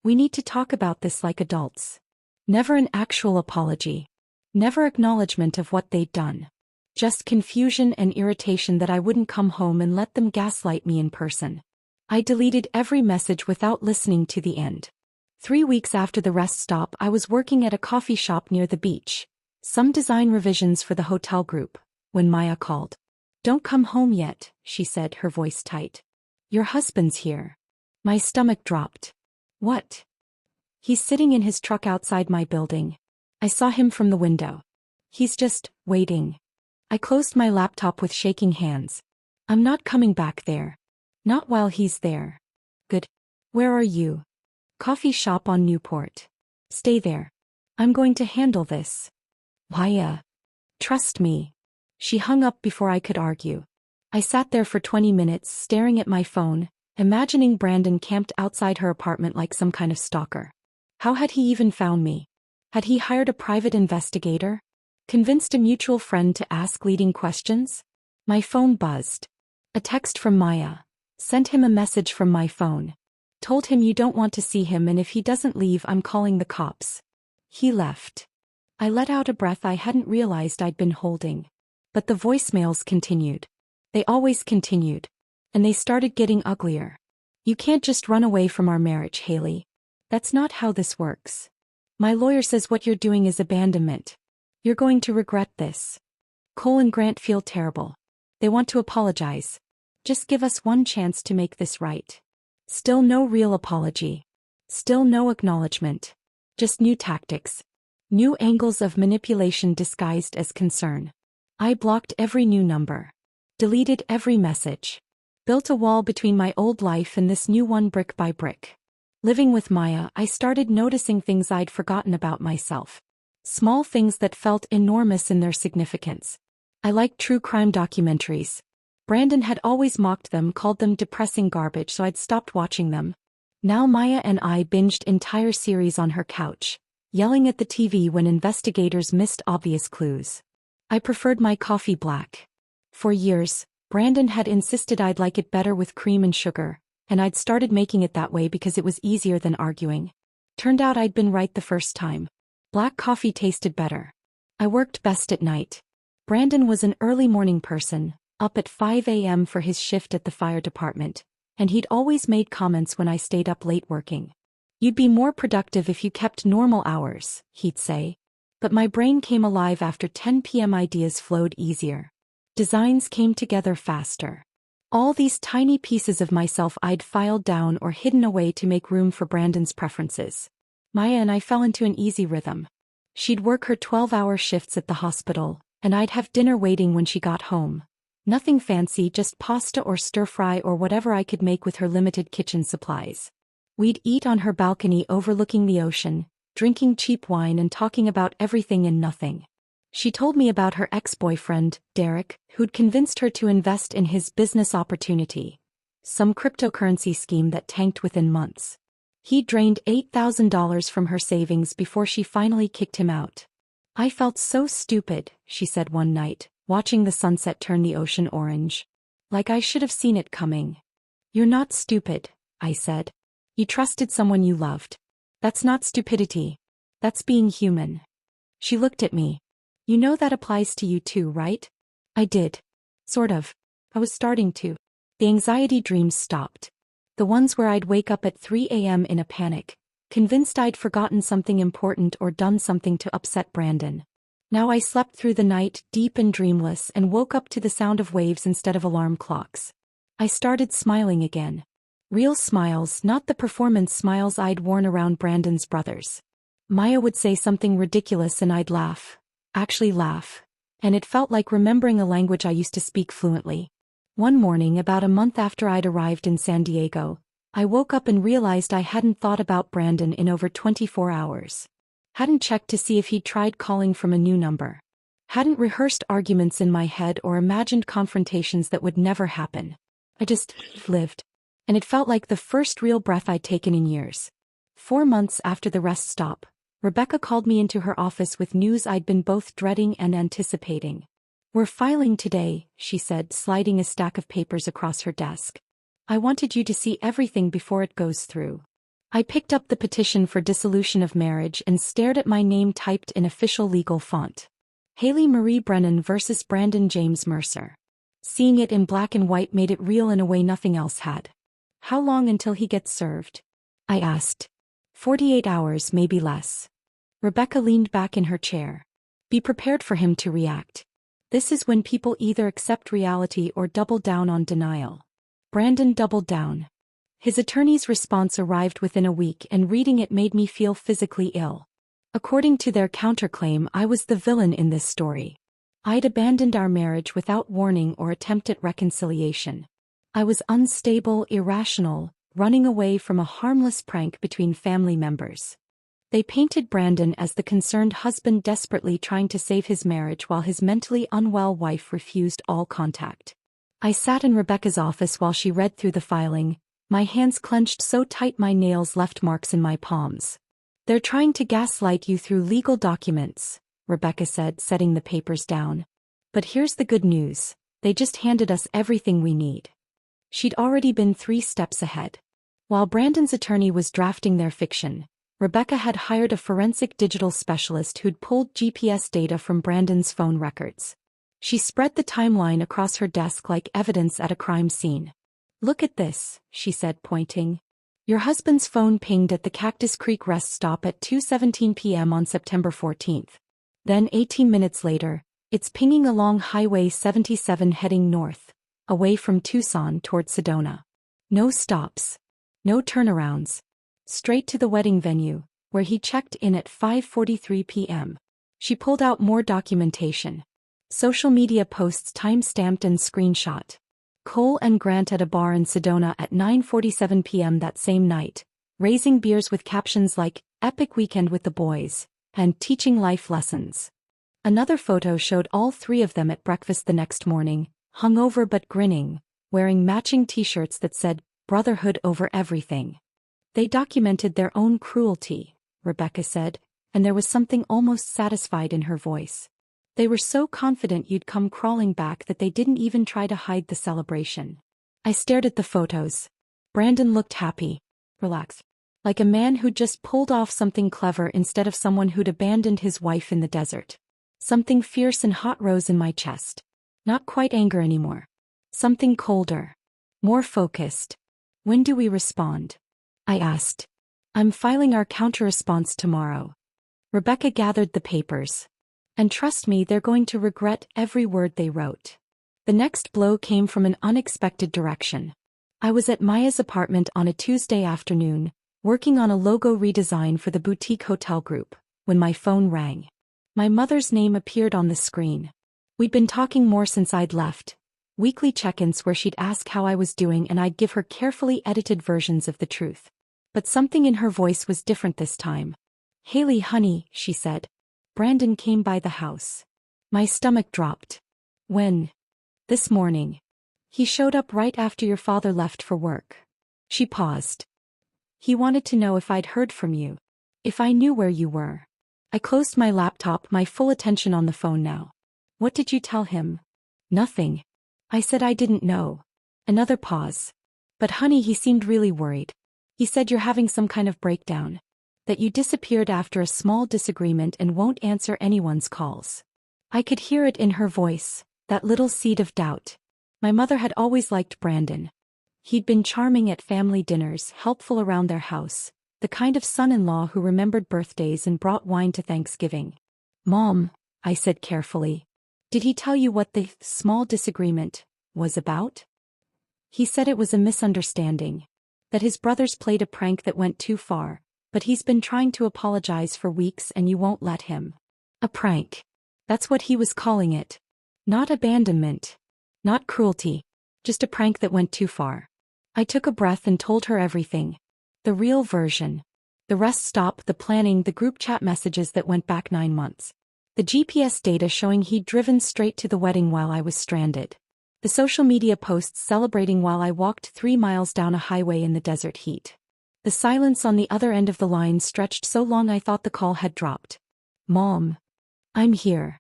We need to talk about this like adults. Never an actual apology. Never acknowledgement of what they'd done. Just confusion and irritation that I wouldn't come home and let them gaslight me in person. I deleted every message without listening to the end. 3 weeks after the rest stop, I was working at a coffee shop near the beach. Some design revisions for the hotel group, when Maya called. Don't come home yet, she said, her voice tight. Your husband's here. My stomach dropped. What? He's sitting in his truck outside my building. I saw him from the window. He's just waiting. I closed my laptop with shaking hands. I'm not coming back there. Not while he's there. Good. Where are you? Coffee shop on Newport. Stay there. I'm going to handle this. Maya. Trust me. She hung up before I could argue. I sat there for 20 minutes staring at my phone, imagining Brandon camped outside her apartment like some kind of stalker. How had he even found me? Had he hired a private investigator? Convinced a mutual friend to ask leading questions? My phone buzzed. A text from Maya. Sent him a message from my phone. Told him you don't want to see him and if he doesn't leave I'm calling the cops. He left. I let out a breath I hadn't realized I'd been holding. But the voicemails continued. They always continued. And they started getting uglier. You can't just run away from our marriage, Haley. That's not how this works. My lawyer says what you're doing is abandonment. You're going to regret this. Cole and Grant feel terrible. They want to apologize. Just give us one chance to make this right. Still no real apology. Still no acknowledgement. Just new tactics. New angles of manipulation disguised as concern. I blocked every new number. Deleted every message. Built a wall between my old life and this new one brick by brick. Living with Maya, I started noticing things I'd forgotten about myself. Small things that felt enormous in their significance. I liked true crime documentaries. Brandon had always mocked them, called them depressing garbage, so I'd stopped watching them. Now Maya and I binged entire series on her couch, yelling at the TV when investigators missed obvious clues. I preferred my coffee black. For years, Brandon had insisted I'd like it better with cream and sugar, and I'd started making it that way because it was easier than arguing. Turned out I'd been right the first time. Black coffee tasted better. I worked best at night. Brandon was an early morning person, up at 5 a.m. for his shift at the fire department, and he'd always made comments when I stayed up late working. You'd be more productive if you kept normal hours, he'd say. But my brain came alive after 10 p.m. Ideas flowed easier. Designs came together faster. All these tiny pieces of myself I'd filed down or hidden away to make room for Brandon's preferences. Maya and I fell into an easy rhythm. She'd work her 12-hour shifts at the hospital, and I'd have dinner waiting when she got home. Nothing fancy, just pasta or stir-fry or whatever I could make with her limited kitchen supplies. We'd eat on her balcony overlooking the ocean, drinking cheap wine and talking about everything and nothing. She told me about her ex-boyfriend, Derek, who'd convinced her to invest in his business opportunity. Some cryptocurrency scheme that tanked within months. He drained $8,000 from her savings before she finally kicked him out. I felt so stupid, she said one night, watching the sunset turn the ocean orange. Like I should have seen it coming. You're not stupid, I said. You trusted someone you loved. That's not stupidity. That's being human. She looked at me. You know that applies to you too, right? I did. Sort of. I was starting to. The anxiety dreams stopped. The ones where I'd wake up at 3 a.m. in a panic, convinced I'd forgotten something important or done something to upset Brandon. Now I slept through the night, deep and dreamless, and woke up to the sound of waves instead of alarm clocks. I started smiling again. Real smiles, not the performance smiles I'd worn around Brandon's brothers. Maya would say something ridiculous and I'd laugh. Actually laugh. And it felt like remembering a language I used to speak fluently. One morning, about a month after I'd arrived in San Diego, I woke up and realized I hadn't thought about Brandon in over 24 hours. Hadn't checked to see if he'd tried calling from a new number. Hadn't rehearsed arguments in my head or imagined confrontations that would never happen. I just lived. And it felt like the first real breath I'd taken in years. 4 months after the rest stop, Rebecca called me into her office with news I'd been both dreading and anticipating. "We're filing today," she said, sliding a stack of papers across her desk. "I wanted you to see everything before it goes through." I picked up the petition for dissolution of marriage and stared at my name typed in official legal font. Haley Marie Brennan versus Brandon James Mercer. Seeing it in black and white made it real in a way nothing else had. "How long until he gets served?" I asked. 48 hours, maybe less." Rebecca leaned back in her chair. "Be prepared for him to react. This is when people either accept reality or double down on denial." Brandon doubled down. His attorney's response arrived within a week, and reading it made me feel physically ill. According to their counterclaim, I was the villain in this story. I'd abandoned our marriage without warning or attempt at reconciliation. I was unstable, irrational, running away from a harmless prank between family members. They painted Brandon as the concerned husband desperately trying to save his marriage while his mentally unwell wife refused all contact. I sat in Rebecca's office while she read through the filing, my hands clenched so tight my nails left marks in my palms. "They're trying to gaslight you through legal documents," Rebecca said, setting the papers down. "But here's the good news. They just handed us everything we need." She'd already been 3 steps ahead. While Brandon's attorney was drafting their fiction, Rebecca had hired a forensic digital specialist who'd pulled GPS data from Brandon's phone records. She spread the timeline across her desk like evidence at a crime scene. "Look at this," she said, pointing. "Your husband's phone pinged at the Cactus Creek rest stop at 2:17 p.m. on September 14th. Then 18 minutes later, it's pinging along Highway 77 heading north, away from Tucson toward Sedona. No stops. No turnarounds. Straight to the wedding venue, where he checked in at 5:43 p.m. She pulled out more documentation. Social media posts time-stamped and screenshot. Cole and Grant at a bar in Sedona at 9:47 p.m. that same night, raising beers with captions like, "Epic weekend with the boys," and "Teaching life lessons." Another photo showed all 3 of them at breakfast the next morning, hungover but grinning, wearing matching t-shirts that said, "Brotherhood over everything." They documented their own cruelty, Rebecca said, and there was something almost satisfied in her voice. They were so confident you'd come crawling back that they didn't even try to hide the celebration. I stared at the photos. Brandon looked happy, relaxed, like a man who'd just pulled off something clever instead of someone who'd abandoned his wife in the desert. Something fierce and hot rose in my chest. Not quite anger anymore. Something colder. More focused. "When do we respond?" I asked. "I'm filing our counter-response tomorrow." Rebecca gathered the papers. "And trust me, they're going to regret every word they wrote." The next blow came from an unexpected direction. I was at Maya's apartment on a Tuesday afternoon, working on a logo redesign for the boutique hotel group, when my phone rang. My mother's name appeared on the screen. We'd been talking more since I'd left. Weekly check-ins where she'd ask how I was doing and I'd give her carefully edited versions of the truth. But something in her voice was different this time. "Haley, honey," she said. "Brandon came by the house." My stomach dropped. "When?" "This morning. He showed up right after your father left for work." She paused. "He wanted to know if I'd heard from you. If I knew where you were." I closed my laptop, my full attention on the phone now. "What did you tell him?" "Nothing." I said I didn't know. Another pause. "But honey, he seemed really worried. He said you're having some kind of breakdown. That you disappeared after a small disagreement and won't answer anyone's calls." I could hear it in her voice, That little seed of doubt. My mother had always liked Brandon. He'd been charming at family dinners, helpful around their house, the kind of son-in-law who remembered birthdays and brought wine to Thanksgiving. "Mom," I said carefully, "did he tell you what the small disagreement was about?" He said it was a misunderstanding. That his brothers played a prank that went too far, but he's been trying to apologize for weeks and you won't let him. A prank. That's what he was calling it. Not abandonment. Not cruelty. Just a prank that went too far. I took a breath and told her everything. The real version. The rest stop, the planning, the group chat messages that went back 9 months. The GPS data showing he'd driven straight to the wedding while I was stranded. The social media posts celebrating while I walked 3 miles down a highway in the desert heat. The silence on the other end of the line stretched so long I thought the call had dropped. "Mom. I'm here."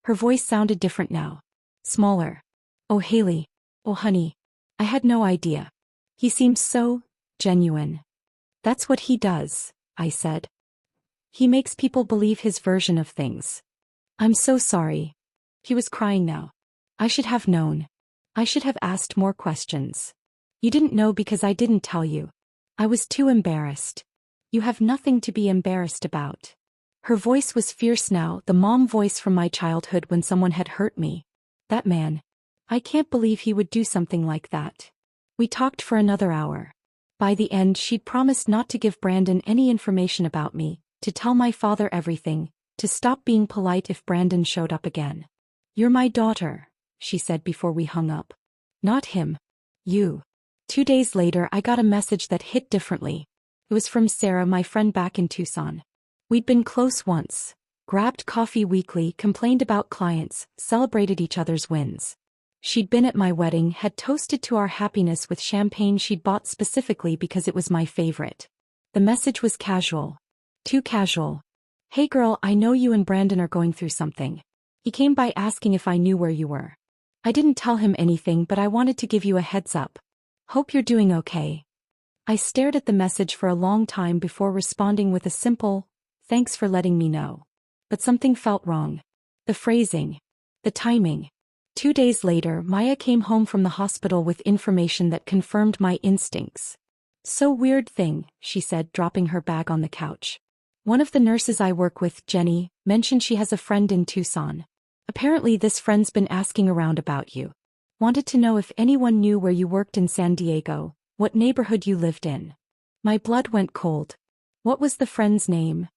Her voice sounded different now. Smaller. "Oh Haley. Oh honey. I had no idea." He seemed so genuine. "That's what he does," I said. "He makes people believe his version of things." "I'm so sorry." He was crying now. "I should have known. I should have asked more questions. You didn't know because I didn't tell you. I was too embarrassed." "You have nothing to be embarrassed about." Her voice was fierce now, the mom voice from my childhood when someone had hurt me. That man. I can't believe he would do something like that. We talked for another hour. By the end, she'd promised not to give Brandon any information about me, to tell my father everything, to stop being polite if Brandon showed up again. "You're my daughter," she said before we hung up. "Not him. You." 2 days later I got a message that hit differently. It was from Sarah, my friend back in Tucson. We'd been close once, grabbed coffee weekly, complained about clients, celebrated each other's wins. She'd been at my wedding, had toasted to our happiness with champagne she'd bought specifically because it was my favorite. The message was casual. Too casual. "Hey girl, I know you and Brandon are going through something. He came by asking if I knew where you were. I didn't tell him anything, but I wanted to give you a heads up. Hope you're doing okay." I stared at the message for a long time before responding with a simple, "Thanks for letting me know." But something felt wrong. The phrasing. The timing. 2 days later, Maya came home from the hospital with information that confirmed my instincts. "So weird thing," she said, dropping her bag on the couch. "One of the nurses I work with, Jenny, mentioned she has a friend in Tucson. Apparently this friend's been asking around about you. Wanted to know if anyone knew where you worked in San Diego, what neighborhood you lived in." My blood went cold. What was the friend's name?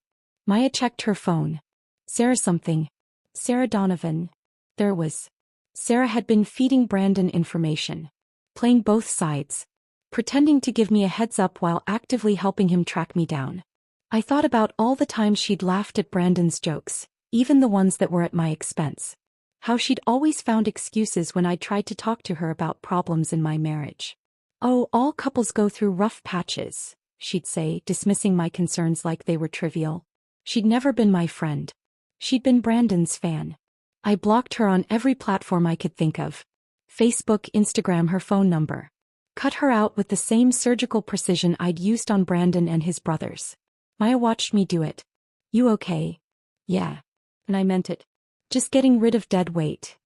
Maya checked her phone. Sarah something. Sarah Donovan. There was. Sarah had been feeding Brandon information. Playing both sides. Pretending to give me a heads up while actively helping him track me down. I thought about all the times she'd laughed at Brandon's jokes, even the ones that were at my expense. How she'd always found excuses when I tried to talk to her about problems in my marriage. "Oh, all couples go through rough patches," she'd say, dismissing my concerns like they were trivial. She'd never been my friend. She'd been Brandon's fan. I blocked her on every platform I could think of. Facebook, Instagram, her phone number. Cut her out with the same surgical precision I'd used on Brandon and his brothers. Maya watched me do it. "You okay?" "Yeah." And I meant it. Just getting rid of dead weight.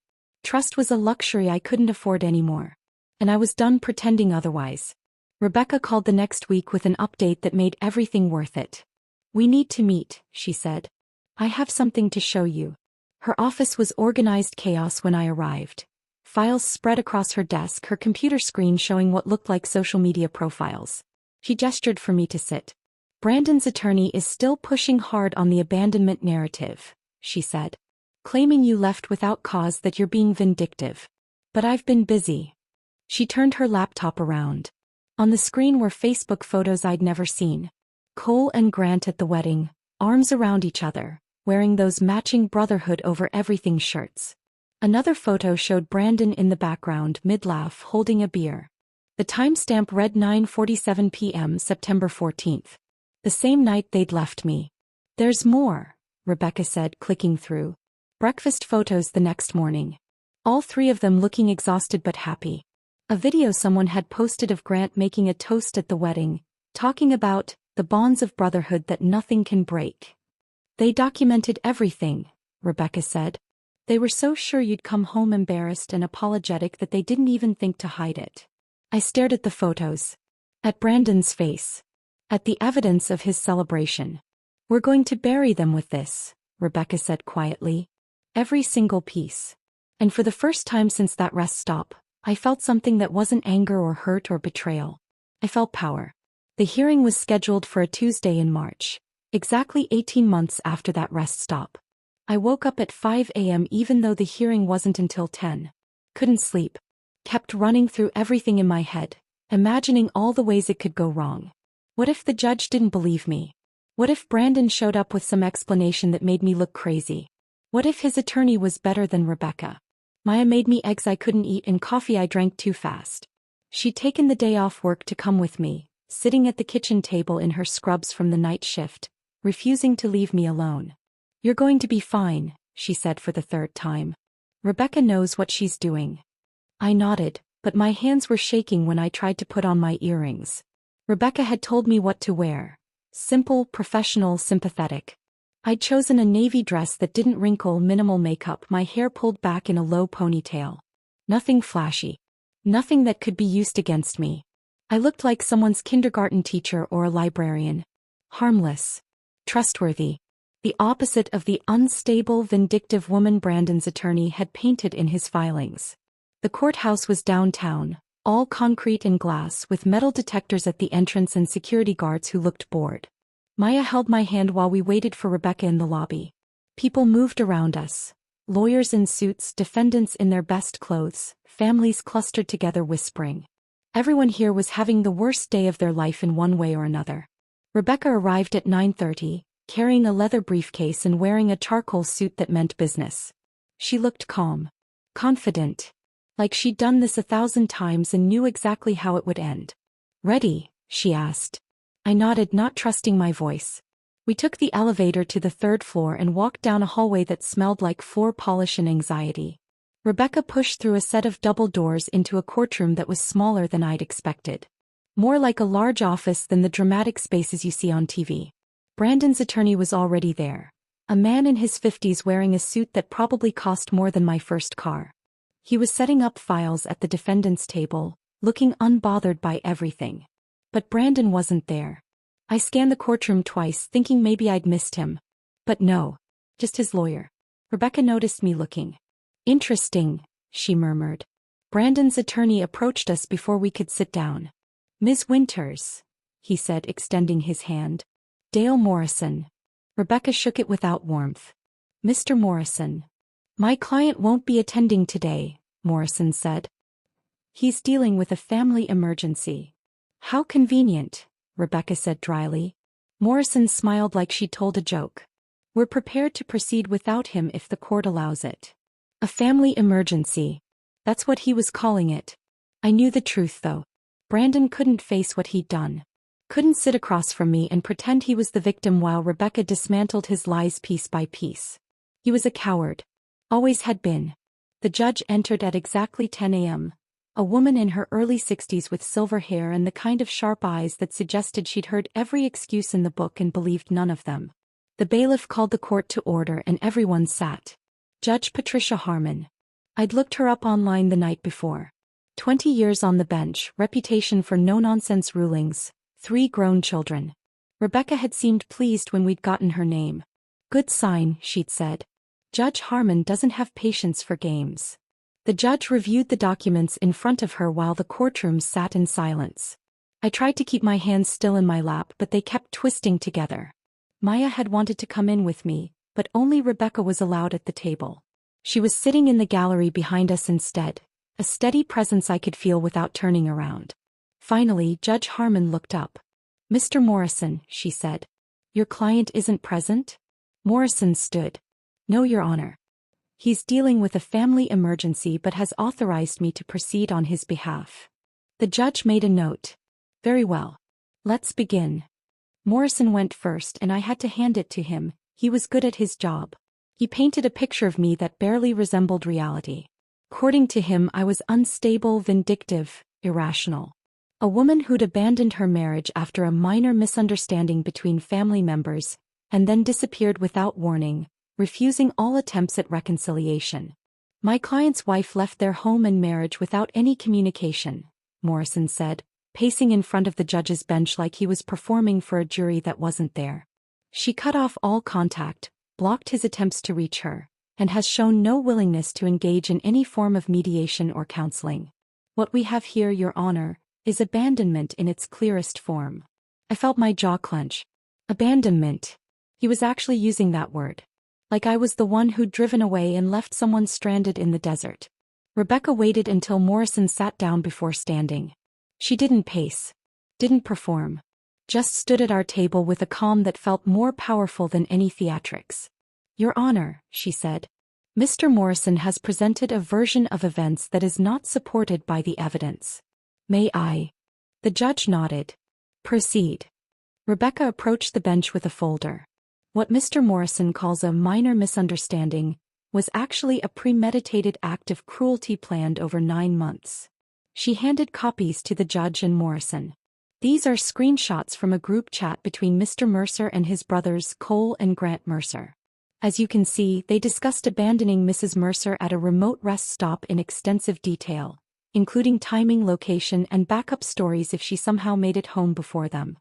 Trust was a luxury I couldn't afford anymore. And I was done pretending otherwise. Rebecca called the next week with an update that made everything worth it. "We need to meet," she said. "I have something to show you." Her office was organized chaos when I arrived. Files spread across her desk, her computer screen showing what looked like social media profiles. She gestured for me to sit. "Brandon's attorney is still pushing hard on the abandonment narrative," she said. "Claiming you left without cause, that you're being vindictive. But I've been busy." She turned her laptop around. On the screen were Facebook photos I'd never seen. Cole and Grant at the wedding, arms around each other, wearing those matching brotherhood over everything shirts. Another photo showed Brandon in the background, mid-laugh, holding a beer. The timestamp read 9:47 p.m. September 14th. The same night they'd left me. "There's more," Rebecca said, clicking through. Breakfast photos the next morning. All 3 of them looking exhausted but happy. A video someone had posted of Grant making a toast at the wedding, talking about the bonds of brotherhood that nothing can break. "They documented everything," Rebecca said. They were so sure you'd come home embarrassed and apologetic that they didn't even think to hide it. I stared at the photos. At Brandon's face. At the evidence of his celebration. We're going to bury them with this, Rebecca said quietly. Every single piece. And for the first time since that rest stop, I felt something that wasn't anger or hurt or betrayal. I felt power. The hearing was scheduled for a Tuesday in March, exactly 18 months after that rest stop. I woke up at 5 a.m. even though the hearing wasn't until 10. Couldn't sleep. Kept running through everything in my head, imagining all the ways it could go wrong. What if the judge didn't believe me? What if Brandon showed up with some explanation that made me look crazy? What if his attorney was better than Rebecca? Maya made me eggs I couldn't eat and coffee I drank too fast. She'd taken the day off work to come with me, sitting at the kitchen table in her scrubs from the night shift, refusing to leave me alone. You're going to be fine, she said for the third time. Rebecca knows what she's doing. I nodded, but my hands were shaking when I tried to put on my earrings. Rebecca had told me what to wear. Simple, professional, sympathetic. I'd chosen a navy dress that didn't wrinkle, minimal makeup, my hair pulled back in a low ponytail. Nothing flashy. Nothing that could be used against me. I looked like someone's kindergarten teacher or a librarian. Harmless. Trustworthy. The opposite of the unstable, vindictive woman Brandon's attorney had painted in his filings. The courthouse was downtown, all concrete and glass with metal detectors at the entrance and security guards who looked bored. Maya held my hand while we waited for Rebecca in the lobby. People moved around us. Lawyers in suits, defendants in their best clothes, families clustered together whispering. Everyone here was having the worst day of their life in one way or another. Rebecca arrived at 9:30, carrying a leather briefcase and wearing a charcoal suit that meant business. She looked calm. Confident. Like she'd done this 1,000 times and knew exactly how it would end. Ready? She asked. I nodded, not trusting my voice. We took the elevator to the 3rd floor and walked down a hallway that smelled like floor polish and anxiety. Rebecca pushed through a set of double doors into a courtroom that was smaller than I'd expected. More like a large office than the dramatic spaces you see on TV. Brandon's attorney was already there. A man in his 50s wearing a suit that probably cost more than my first car. He was setting up files at the defendant's table, looking unbothered by everything. But Brandon wasn't there. I scanned the courtroom twice, thinking maybe I'd missed him. But no. Just his lawyer. Rebecca noticed me looking. Interesting, she murmured. Brandon's attorney approached us before we could sit down. Ms. Winters, he said, extending his hand. Dale Morrison. Rebecca shook it without warmth. Mr. Morrison. My client won't be attending today, Morrison said. He's dealing with a family emergency. How convenient, Rebecca said dryly. Morrison smiled like she'd told a joke. We're prepared to proceed without him if the court allows it. A family emergency. That's what he was calling it. I knew the truth though. Brandon couldn't face what he'd done. Couldn't sit across from me and pretend he was the victim while Rebecca dismantled his lies piece by piece. He was a coward. Always had been. The judge entered at exactly 10 a.m. A woman in her early 60s with silver hair and the kind of sharp eyes that suggested she'd heard every excuse in the book and believed none of them. The bailiff called the court to order and everyone sat. Judge Patricia Harmon. I'd looked her up online the night before. 20 years on the bench, reputation for no-nonsense rulings, 3 grown children. Rebecca had seemed pleased when we'd gotten her name. Good sign, she'd said. Judge Harmon doesn't have patience for games. The judge reviewed the documents in front of her while the courtroom sat in silence. I tried to keep my hands still in my lap, but they kept twisting together. Maya had wanted to come in with me, but only Rebecca was allowed at the table. She was sitting in the gallery behind us instead, a steady presence I could feel without turning around. Finally, Judge Harmon looked up. Mr. Morrison, she said. Your client isn't present? Morrison stood. No, Your Honor. He's dealing with a family emergency but has authorized me to proceed on his behalf. The judge made a note. Very well. Let's begin. Morrison went first and I had to hand it to him. He was good at his job. He painted a picture of me that barely resembled reality. According to him, I was unstable, vindictive, irrational. A woman who'd abandoned her marriage after a minor misunderstanding between family members, and then disappeared without warning, refusing all attempts at reconciliation. My client's wife left their home and marriage without any communication, Morrison said, pacing in front of the judge's bench like he was performing for a jury that wasn't there. She cut off all contact, blocked his attempts to reach her, and has shown no willingness to engage in any form of mediation or counseling. What we have here, Your Honor, is abandonment in its clearest form. I felt my jaw clench. Abandonment. He was actually using that word. Like I was the one who'd driven away and left someone stranded in the desert. Rebecca waited until Morrison sat down before standing. She didn't pace. Didn't perform. Just stood at our table with a calm that felt more powerful than any theatrics. Your Honor, she said. Mr. Morrison has presented a version of events that is not supported by the evidence. May I? The judge nodded. Proceed. Rebecca approached the bench with a folder. What Mr. Morrison calls a minor misunderstanding was actually a premeditated act of cruelty planned over 9 months. She handed copies to the judge and Morrison. These are screenshots from a group chat between Mr. Mercer and his brothers Cole and Grant Mercer. As you can see, they discussed abandoning Mrs. Mercer at a remote rest stop in extensive detail, including timing, location, and backup stories if she somehow made it home before them.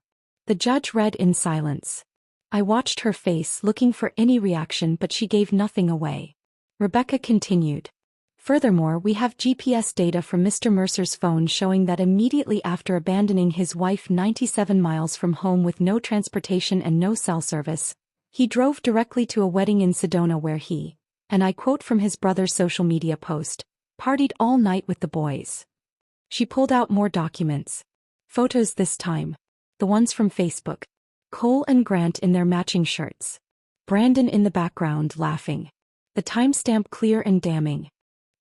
The judge read in silence. I watched her face, looking for any reaction, but she gave nothing away. Rebecca continued. Furthermore, we have GPS data from Mr. Mercer's phone showing that immediately after abandoning his wife 97 miles from home with no transportation and no cell service, he drove directly to a wedding in Sedona where he, and I quote from his brother's social media post, partied all night with the boys. She pulled out more documents. Photos this time. The ones from Facebook. Cole and Grant in their matching shirts. Brandon in the background laughing. The timestamp clear and damning.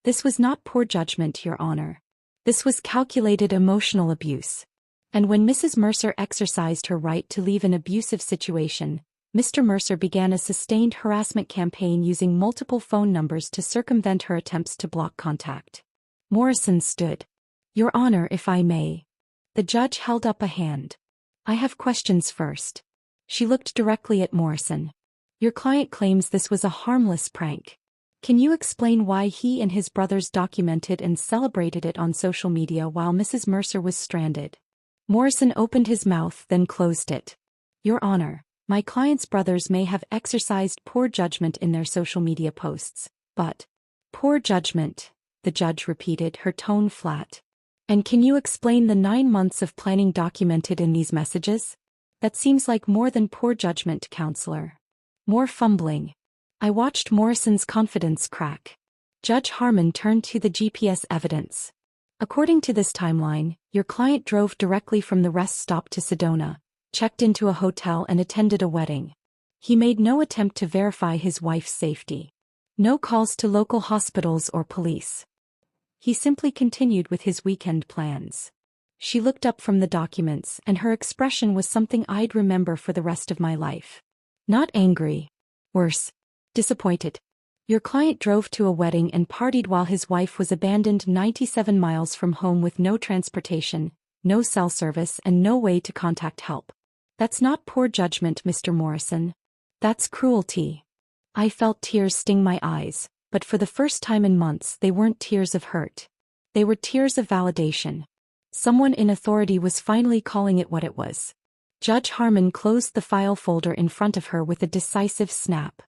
This was not poor judgment, Your Honor. This was calculated emotional abuse. And when Mrs. Mercer exercised her right to leave an abusive situation, Mr. Mercer began a sustained harassment campaign using multiple phone numbers to circumvent her attempts to block contact. Morrison stood. Your Honor, if I may. The judge held up a hand. I have questions first. She looked directly at Morrison. Your client claims this was a harmless prank. Can you explain why he and his brothers documented and celebrated it on social media while Mrs. Mercer was stranded? Morrison opened his mouth, then closed it. Your Honor, my client's brothers may have exercised poor judgment in their social media posts, but poor judgment, the judge repeated, her tone flat. And can you explain the 9 months of planning documented in these messages? That seems like more than poor judgment, counselor. More fumbling. I watched Morrison's confidence crack. Judge Harmon turned to the GPS evidence. According to this timeline, your client drove directly from the rest stop to Sedona, checked into a hotel and attended a wedding. He made no attempt to verify his wife's safety. No calls to local hospitals or police. He simply continued with his weekend plans. She looked up from the documents, and her expression was something I'd remember for the rest of my life. Not angry. Worse. Disappointed. Your client drove to a wedding and partied while his wife was abandoned 97 miles from home with no transportation, no cell service, and no way to contact help. That's not poor judgment, Mr. Morrison. That's cruelty. I felt tears sting my eyes, but for the first time in months they weren't tears of hurt. They were tears of validation. Someone in authority was finally calling it what it was. Judge Harmon closed the file folder in front of her with a decisive snap.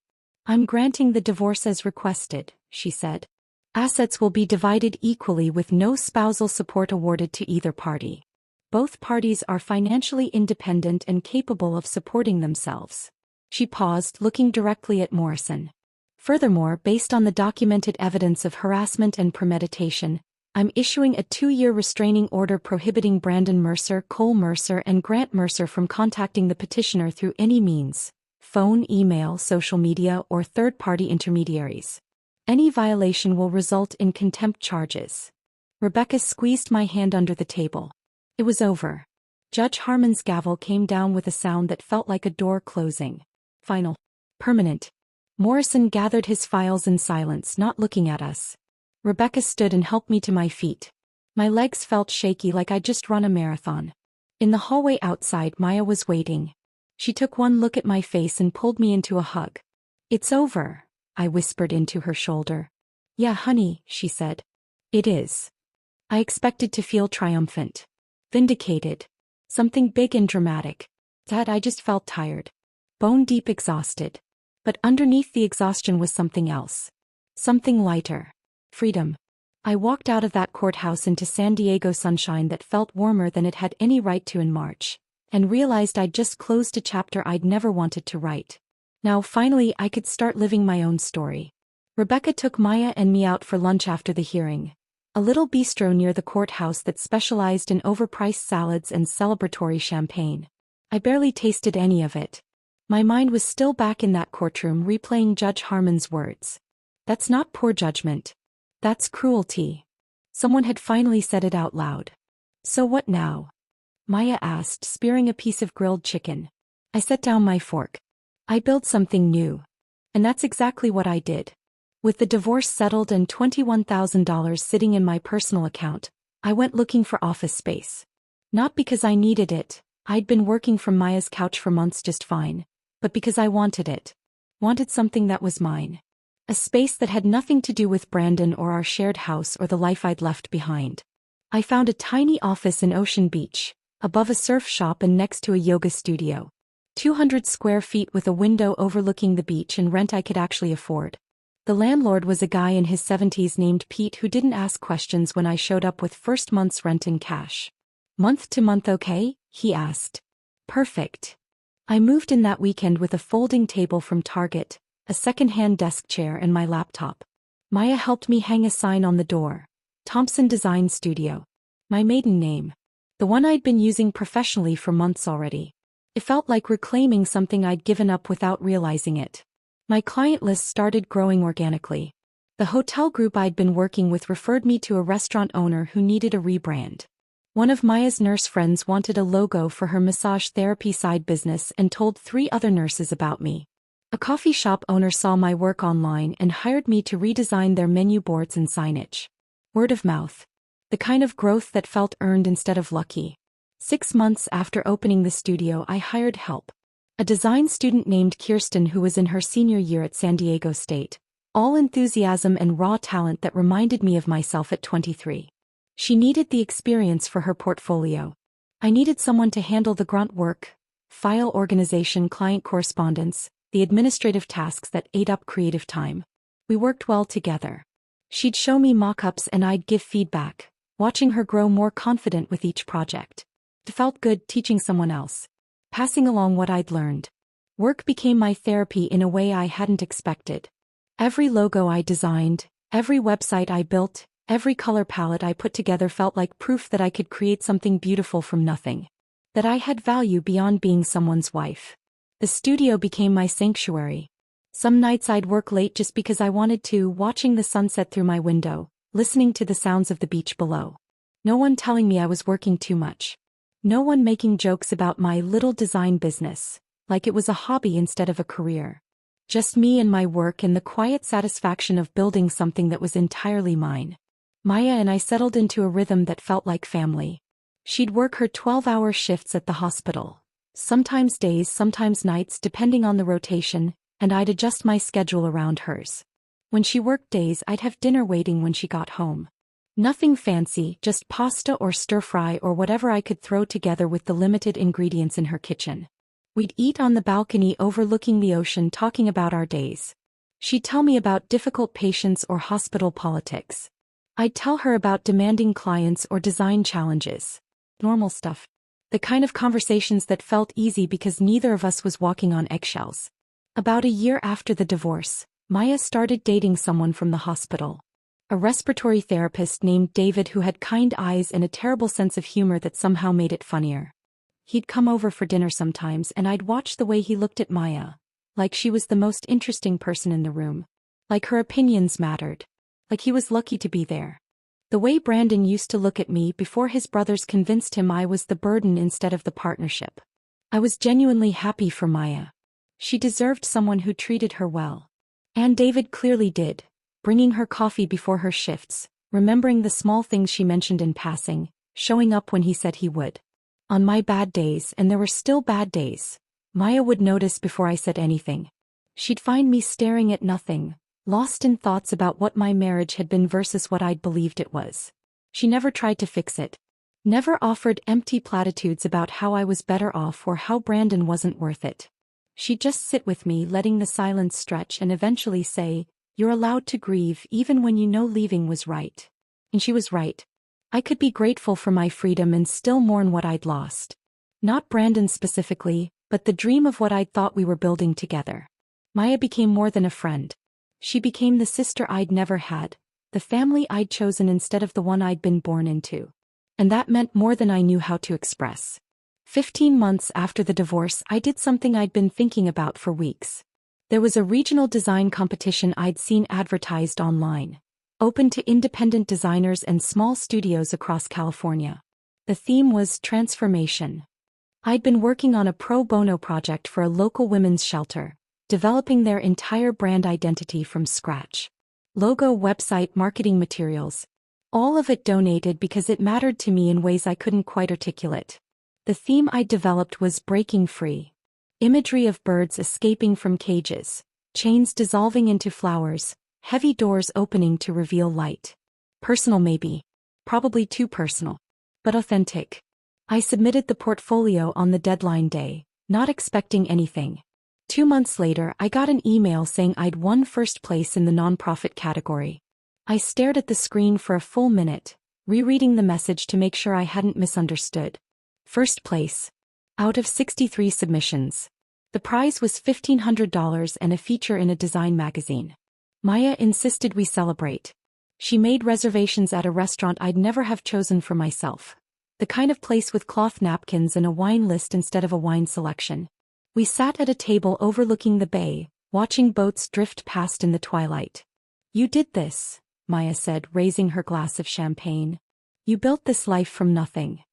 I'm granting the divorce as requested, she said. Assets will be divided equally with no spousal support awarded to either party. Both parties are financially independent and capable of supporting themselves. She paused, looking directly at Morrison. Furthermore, based on the documented evidence of harassment and premeditation, I'm issuing a 2-year restraining order prohibiting Brandon Mercer, Cole Mercer, and Grant Mercer from contacting the petitioner through any means. Phone, email, social media, or third-party intermediaries. Any violation will result in contempt charges. Rebecca squeezed my hand under the table. It was over. Judge Harmon's gavel came down with a sound that felt like a door closing. Final. Permanent. Morrison gathered his files in silence, not looking at us. Rebecca stood and helped me to my feet. My legs felt shaky like I'd just run a marathon. In the hallway outside, Maya was waiting. She took one look at my face and pulled me into a hug. It's over, I whispered into her shoulder. Yeah, honey, she said. It is. I expected to feel triumphant. Vindicated. Something big and dramatic. That I just felt tired. Bone deep exhausted. But underneath the exhaustion was something else. Something lighter. Freedom. I walked out of that courthouse into San Diego sunshine that felt warmer than it had any right to in March, and realized I'd just closed a chapter I'd never wanted to write. Now finally I could start living my own story. Rebecca took Maya and me out for lunch after the hearing. A little bistro near the courthouse that specialized in overpriced salads and celebratory champagne. I barely tasted any of it. My mind was still back in that courtroom replaying Judge Harmon's words. That's not poor judgment. That's cruelty. Someone had finally said it out loud. So what now? Maya asked, spearing a piece of grilled chicken. I set down my fork. I built something new. And that's exactly what I did. With the divorce settled and $21,000 sitting in my personal account, I went looking for office space. Not because I needed it, I'd been working from Maya's couch for months just fine, but because I wanted it. Wanted something that was mine. A space that had nothing to do with Brandon or our shared house or the life I'd left behind. I found a tiny office in Ocean Beach, above a surf shop and next to a yoga studio. 200 square feet with a window overlooking the beach and rent I could actually afford. The landlord was a guy in his 70s named Pete who didn't ask questions when I showed up with first month's rent in cash. Month to month okay? He asked. Perfect. I moved in that weekend with a folding table from Target, a second-hand desk chair and my laptop. Maya helped me hang a sign on the door. Thompson Design Studio. My maiden name. The one I'd been using professionally for months already. It felt like reclaiming something I'd given up without realizing it. My client list started growing organically. The hotel group I'd been working with referred me to a restaurant owner who needed a rebrand. One of Maya's nurse friends wanted a logo for her massage therapy side business and told 3 other nurses about me. A coffee shop owner saw my work online and hired me to redesign their menu boards and signage. Word of mouth. The kind of growth that felt earned instead of lucky. 6 months after opening the studio, I hired help. A design student named Kirsten who was in her senior year at San Diego State. All enthusiasm and raw talent that reminded me of myself at 23. She needed the experience for her portfolio. I needed someone to handle the grunt work, file organization, client correspondence, the administrative tasks that ate up creative time. We worked well together. She'd show me mock-ups and I'd give feedback, watching her grow more confident with each project. It felt good teaching someone else. Passing along what I'd learned. Work became my therapy in a way I hadn't expected. Every logo I designed, every website I built, every color palette I put together felt like proof that I could create something beautiful from nothing. That I had value beyond being someone's wife. The studio became my sanctuary. Some nights I'd work late just because I wanted to, watching the sunset through my window, listening to the sounds of the beach below. No one telling me I was working too much. No one making jokes about my little design business, like it was a hobby instead of a career. Just me and my work and the quiet satisfaction of building something that was entirely mine. Maya and I settled into a rhythm that felt like family. She'd work her 12-hour shifts at the hospital. Sometimes days, sometimes nights, depending on the rotation, and I'd adjust my schedule around hers. When she worked days, I'd have dinner waiting when she got home. Nothing fancy, just pasta or stir-fry or whatever I could throw together with the limited ingredients in her kitchen. We'd eat on the balcony overlooking the ocean, talking about our days. She'd tell me about difficult patients or hospital politics. I'd tell her about demanding clients or design challenges. Normal stuff. The kind of conversations that felt easy because neither of us was walking on eggshells. About a year after the divorce, Maya started dating someone from the hospital. A respiratory therapist named David who had kind eyes and a terrible sense of humor that somehow made it funnier. He'd come over for dinner sometimes and I'd watch the way he looked at Maya, like she was the most interesting person in the room. Like her opinions mattered. Like he was lucky to be there. The way Brandon used to look at me before his brothers convinced him I was the burden instead of the partnership. I was genuinely happy for Maya. She deserved someone who treated her well. And David clearly did. Bringing her coffee before her shifts, remembering the small things she mentioned in passing, showing up when he said he would. On my bad days, and there were still bad days, Maya would notice before I said anything. She'd find me staring at nothing, lost in thoughts about what my marriage had been versus what I'd believed it was. She never tried to fix it. Never offered empty platitudes about how I was better off or how Brandon wasn't worth it. She'd just sit with me, letting the silence stretch, and eventually say, "You're allowed to grieve even when you know leaving was right." And she was right. I could be grateful for my freedom and still mourn what I'd lost. Not Brandon specifically, but the dream of what I'd thought we were building together. Maya became more than a friend. She became the sister I'd never had, the family I'd chosen instead of the one I'd been born into. And that meant more than I knew how to express. 15 months after the divorce, I did something I'd been thinking about for weeks. There was a regional design competition I'd seen advertised online, open to independent designers and small studios across California. The theme was transformation. I'd been working on a pro bono project for a local women's shelter, developing their entire brand identity from scratch. Logo, website, marketing materials. All of it donated because it mattered to me in ways I couldn't quite articulate. The theme I developed was breaking free. Imagery of birds escaping from cages, chains dissolving into flowers, heavy doors opening to reveal light. Personal maybe. Probably too personal. But authentic. I submitted the portfolio on the deadline day, not expecting anything. 2 months later, I got an email saying I'd won first place in the nonprofit category. I stared at the screen for a full minute, rereading the message to make sure I hadn't misunderstood. First place. Out of 63 submissions. The prize was $1,500 and a feature in a design magazine. Maya insisted we celebrate. She made reservations at a restaurant I'd never have chosen for myself. The kind of place with cloth napkins and a wine list instead of a wine selection. We sat at a table overlooking the bay, watching boats drift past in the twilight. "You did this," Maya said, raising her glass of champagne. "You built this life from nothing."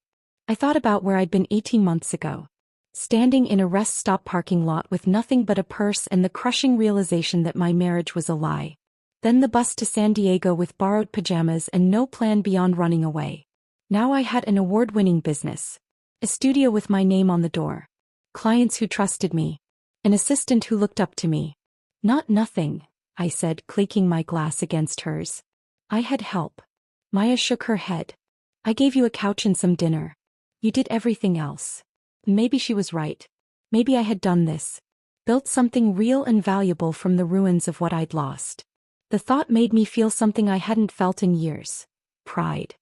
I thought about where I'd been 18 months ago. Standing in a rest stop parking lot with nothing but a purse and the crushing realization that my marriage was a lie. Then the bus to San Diego with borrowed pajamas and no plan beyond running away. Now I had an award-winning business. A studio with my name on the door. Clients who trusted me. An assistant who looked up to me. "Not nothing," I said, clinking my glass against hers. "I had help." Maya shook her head. "I gave you a couch and some dinner. You did everything else." Maybe she was right. Maybe I had done this. Built something real and valuable from the ruins of what I'd lost. The thought made me feel something I hadn't felt in years. Pride.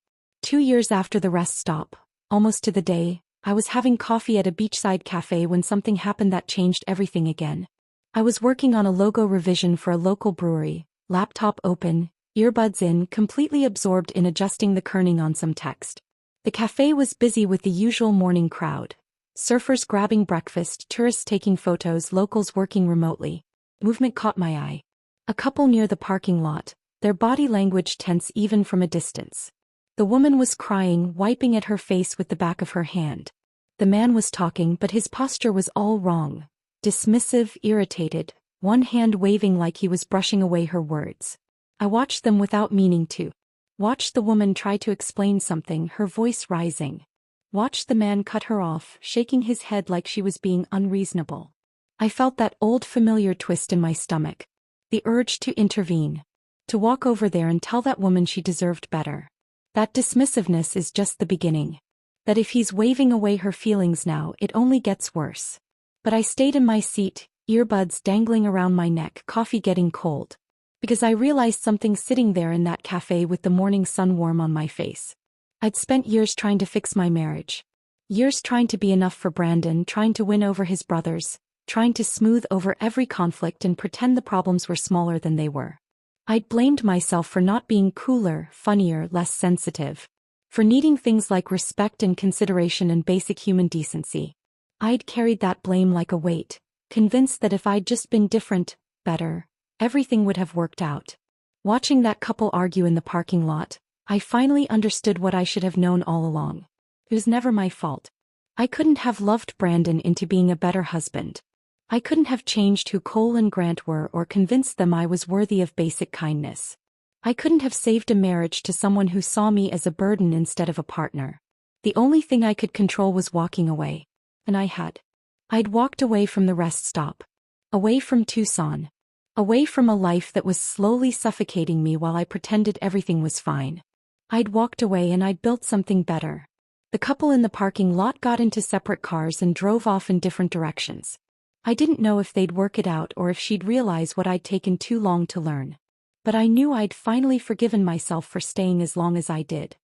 2 years after the rest stop, almost to the day, I was having coffee at a beachside cafe when something happened that changed everything again. I was working on a logo revision for a local brewery, laptop open, earbuds in, completely absorbed in adjusting the kerning on some text. The cafe was busy with the usual morning crowd. Surfers grabbing breakfast, tourists taking photos, locals working remotely. Movement caught my eye. A couple near the parking lot, their body language tense even from a distance. The woman was crying, wiping at her face with the back of her hand. The man was talking, but his posture was all wrong. Dismissive, irritated, one hand waving like he was brushing away her words. I watched them without meaning to. Watched the woman try to explain something, her voice rising. Watched the man cut her off, shaking his head like she was being unreasonable. I felt that old familiar twist in my stomach. The urge to intervene. To walk over there and tell that woman she deserved better. That dismissiveness is just the beginning. That if he's waving away her feelings now, it only gets worse. But I stayed in my seat, earbuds dangling around my neck, coffee getting cold. Because I realized something sitting there in that cafe with the morning sun warm on my face. I'd spent years trying to fix my marriage. Years trying to be enough for Brandon, trying to win over his brothers, trying to smooth over every conflict and pretend the problems were smaller than they were. I'd blamed myself for not being cooler, funnier, less sensitive. For needing things like respect and consideration and basic human decency. I'd carried that blame like a weight, convinced that if I'd just been different, better, everything would have worked out. Watching that couple argue in the parking lot, I finally understood what I should have known all along. It was never my fault. I couldn't have loved Brandon into being a better husband. I couldn't have changed who Cole and Grant were or convinced them I was worthy of basic kindness. I couldn't have saved a marriage to someone who saw me as a burden instead of a partner. The only thing I could control was walking away. And I had. I'd walked away from the rest stop. Away from Tucson. Away from a life that was slowly suffocating me while I pretended everything was fine. I'd walked away and I'd built something better. The couple in the parking lot got into separate cars and drove off in different directions. I didn't know if they'd work it out or if she'd realize what I'd taken too long to learn. But I knew I'd finally forgiven myself for staying as long as I did.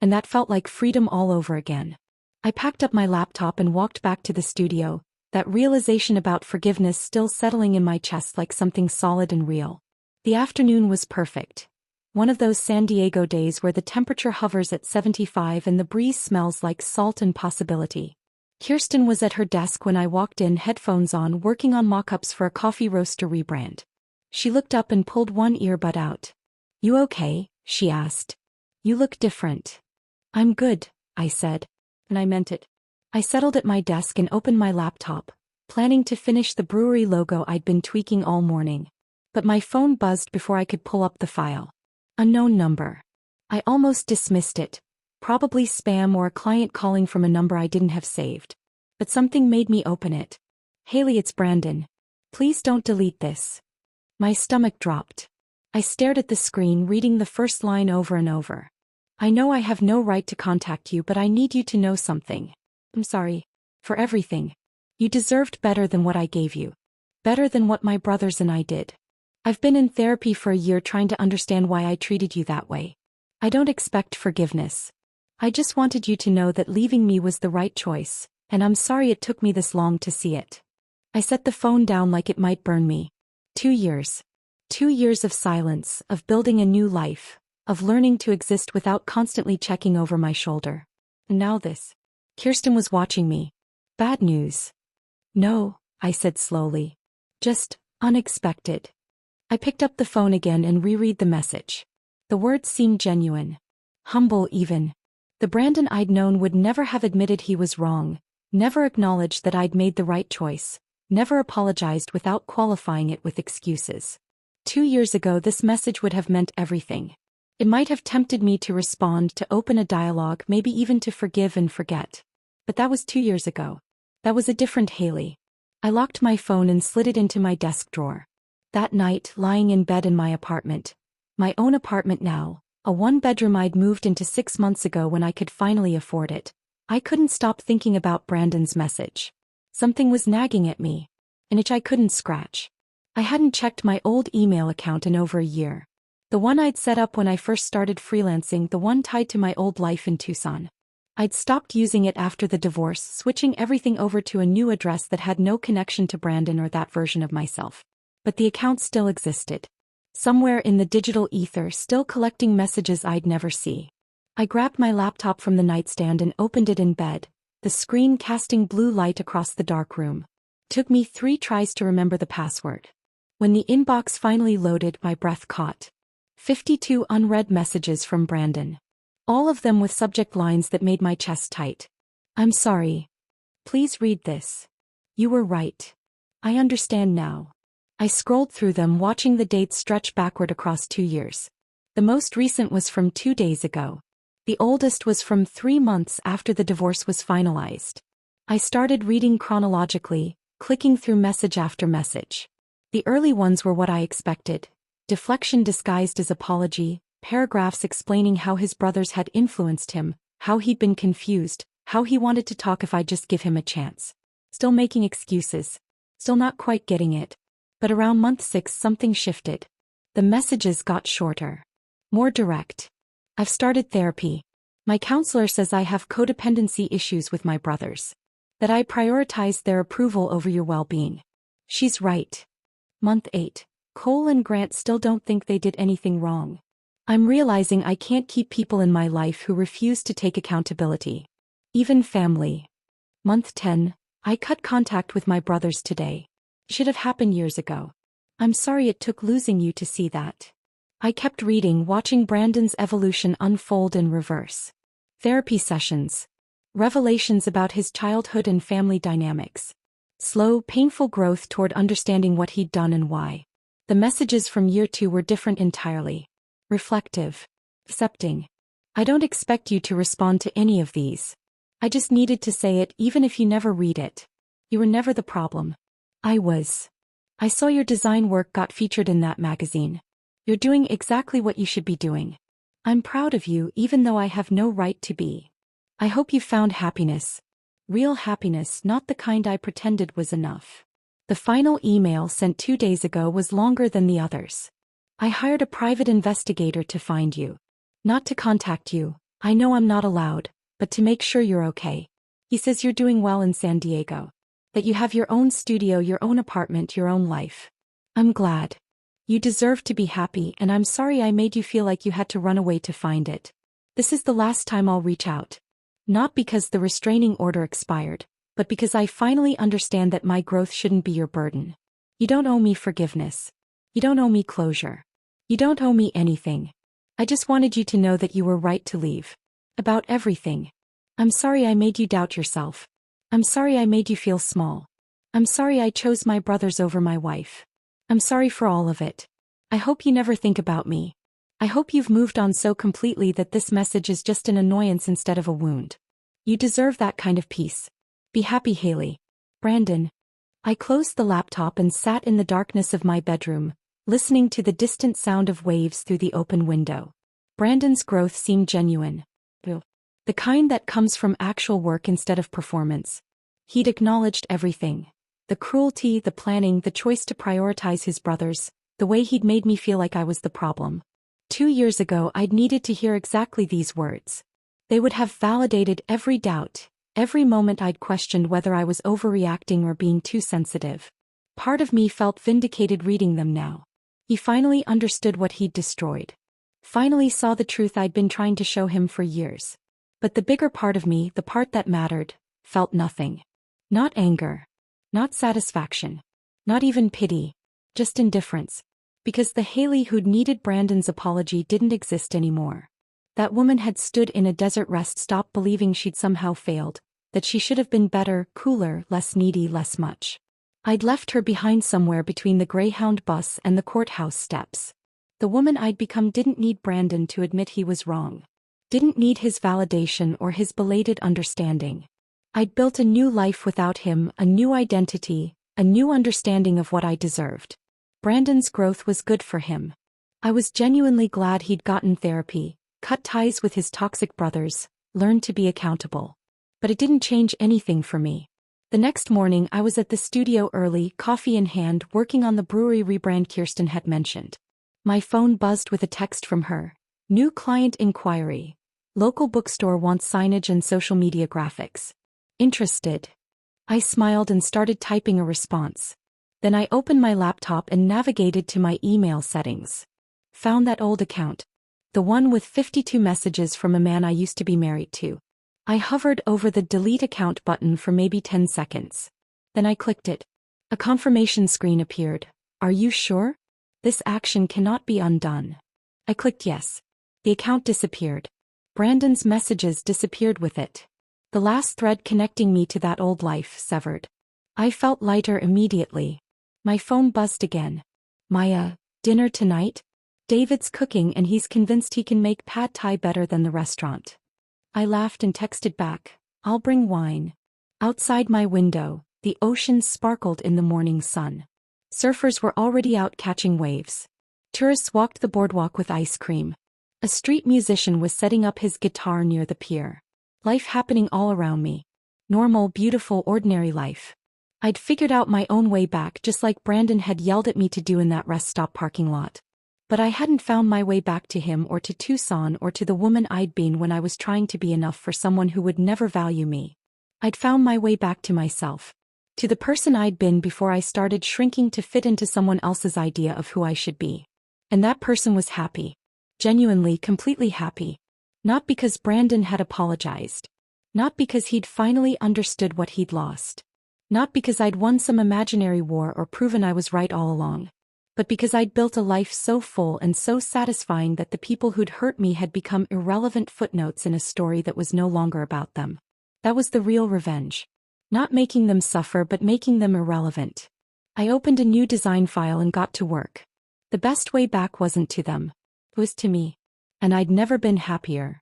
And that felt like freedom all over again. I packed up my laptop and walked back to the studio, that realization about forgiveness still settling in my chest like something solid and real. The afternoon was perfect. One of those San Diego days where the temperature hovers at 75 and the breeze smells like salt and possibility. Kirsten was at her desk when I walked in, headphones on, working on mock-ups for a coffee roaster rebrand. She looked up and pulled one earbud out. "You okay?" she asked. "You look different." "I'm good," I said. And I meant it. I settled at my desk and opened my laptop, planning to finish the brewery logo I'd been tweaking all morning. But my phone buzzed before I could pull up the file. Unknown number. I almost dismissed it. Probably spam or a client calling from a number I didn't have saved. But something made me open it. "Haley, it's Brandon. Please don't delete this." My stomach dropped. I stared at the screen, reading the first line over and over. "I know I have no right to contact you, but I need you to know something. I'm sorry. For everything. You deserved better than what I gave you. Better than what my brothers and I did. I've been in therapy for a year trying to understand why I treated you that way. I don't expect forgiveness. I just wanted you to know that leaving me was the right choice, and I'm sorry it took me this long to see it." I set the phone down like it might burn me. 2 years. 2 years of silence, of building a new life, of learning to exist without constantly checking over my shoulder. And now this. Kirsten was watching me. "Bad news." "No," I said slowly. "Just unexpected." I picked up the phone again and reread the message. The words seemed genuine. Humble even. The Brandon I'd known would never have admitted he was wrong, never acknowledged that I'd made the right choice, never apologized without qualifying it with excuses. 2 years ago this message would have meant everything. It might have tempted me to respond, to open a dialogue, maybe even to forgive and forget. But that was 2 years ago. That was a different Haley. I locked my phone and slid it into my desk drawer. That night, lying in bed in my apartment. My own apartment now, a one-bedroom I'd moved into 6 months ago when I could finally afford it. I couldn't stop thinking about Brandon's message. Something was nagging at me. An itch I couldn't scratch. I hadn't checked my old email account in over a year. The one I'd set up when I first started freelancing, the one tied to my old life in Tucson. I'd stopped using it after the divorce, switching everything over to a new address that had no connection to Brandon or that version of myself. But the account still existed. Somewhere in the digital ether, still collecting messages I'd never see. I grabbed my laptop from the nightstand and opened it in bed, the screen casting blue light across the dark room. Took me 3 tries to remember the password. When the inbox finally loaded, my breath caught. 52 unread messages from Brandon. All of them with subject lines that made my chest tight. "I'm sorry. Please read this. You were right. I understand now." I scrolled through them, watching the dates stretch backward across 2 years. The most recent was from 2 days ago. The oldest was from 3 months after the divorce was finalized. I started reading chronologically, clicking through message after message. The early ones were what I expected. Deflection disguised as apology, paragraphs explaining how his brothers had influenced him, how he'd been confused, how he wanted to talk if I'd just give him a chance. Still making excuses. Still not quite getting it. But around month 6 something shifted. The messages got shorter. More direct. "I've started therapy. My counselor says I have codependency issues with my brothers. That I prioritize their approval over your well-being. She's right. Month 8. Cole and Grant still don't think they did anything wrong. I'm realizing I can't keep people in my life who refuse to take accountability. Even family. Month 10. I cut contact with my brothers today. Should have happened years ago. I'm sorry it took losing you to see that." I kept reading, watching Brandon's evolution unfold in reverse. Therapy sessions. Revelations about his childhood and family dynamics. Slow, painful growth toward understanding what he'd done and why. The messages from year 2 were different entirely. Reflective. Accepting. "I don't expect you to respond to any of these. I just needed to say it even if you never read it. You were never the problem. I was." I saw your design work got featured in that magazine. You're doing exactly what you should be doing. I'm proud of you even though I have no right to be. I hope you found happiness. Real happiness, not the kind I pretended was enough. The final email sent 2 days ago was longer than the others. I hired a private investigator to find you. Not to contact you, I know I'm not allowed, but to make sure you're okay. He says you're doing well in San Diego. That you have your own studio, your own apartment, your own life. I'm glad. You deserve to be happy, and I'm sorry I made you feel like you had to run away to find it. This is the last time I'll reach out. Not because the restraining order expired, but because I finally understand that my growth shouldn't be your burden. You don't owe me forgiveness. You don't owe me closure. You don't owe me anything. I just wanted you to know that you were right to leave. About everything. I'm sorry I made you doubt yourself. I'm sorry I made you feel small. I'm sorry I chose my brothers over my wife. I'm sorry for all of it. I hope you never think about me. I hope you've moved on so completely that this message is just an annoyance instead of a wound. You deserve that kind of peace. Be happy, Haley. Brandon. I closed the laptop and sat in the darkness of my bedroom, listening to the distant sound of waves through the open window. Brandon's growth seemed genuine. The kind that comes from actual work instead of performance. He'd acknowledged everything. The cruelty, the planning, the choice to prioritize his brothers, the way he'd made me feel like I was the problem. 2 years ago I'd needed to hear exactly these words. They would have validated every doubt, every moment I'd questioned whether I was overreacting or being too sensitive. Part of me felt vindicated reading them now. He finally understood what he'd destroyed. Finally saw the truth I'd been trying to show him for years. But the bigger part of me, the part that mattered, felt nothing. Not anger. Not satisfaction. Not even pity. Just indifference. Because the Haley who'd needed Brandon's apology didn't exist anymore. That woman had stood in a desert rest stop believing she'd somehow failed, that she should have been better, cooler, less needy, less much. I'd left her behind somewhere between the Greyhound bus and the courthouse steps. The woman I'd become didn't need Brandon to admit he was wrong. Didn't need his validation or his belated understanding. I'd built a new life without him, a new identity, a new understanding of what I deserved. Brandon's growth was good for him. I was genuinely glad he'd gotten therapy, cut ties with his toxic brothers, learned to be accountable. But it didn't change anything for me. The next morning I was at the studio early, coffee in hand, working on the brewery rebrand Kirsten had mentioned. My phone buzzed with a text from her. New client inquiry. Local bookstore wants signage and social media graphics. Interested? I smiled and started typing a response. Then I opened my laptop and navigated to my email settings. Found that old account. The one with 52 messages from a man I used to be married to. I hovered over the delete account button for maybe 10 seconds. Then I clicked it. A confirmation screen appeared. Are you sure? This action cannot be undone. I clicked yes. The account disappeared. Brandon's messages disappeared with it. The last thread connecting me to that old life severed. I felt lighter immediately. My phone buzzed again. Maya, dinner tonight? David's cooking and he's convinced he can make pad thai better than the restaurant. I laughed and texted back, I'll bring wine. Outside my window, the ocean sparkled in the morning sun. Surfers were already out catching waves. Tourists walked the boardwalk with ice cream. A street musician was setting up his guitar near the pier. Life happening all around me. Normal, beautiful, ordinary life. I'd figured out my own way back just like Brandon had yelled at me to do in that rest stop parking lot. But I hadn't found my way back to him or to Tucson or to the woman I'd been when I was trying to be enough for someone who would never value me. I'd found my way back to myself. To the person I'd been before I started shrinking to fit into someone else's idea of who I should be. And that person was happy. Genuinely, completely happy. Not because Brandon had apologized. Not because he'd finally understood what he'd lost. Not because I'd won some imaginary war or proven I was right all along. But because I'd built a life so full and so satisfying that the people who'd hurt me had become irrelevant footnotes in a story that was no longer about them. That was the real revenge. Not making them suffer but making them irrelevant. I opened a new design file and got to work. The best way back wasn't to them. It was to me. And I'd never been happier.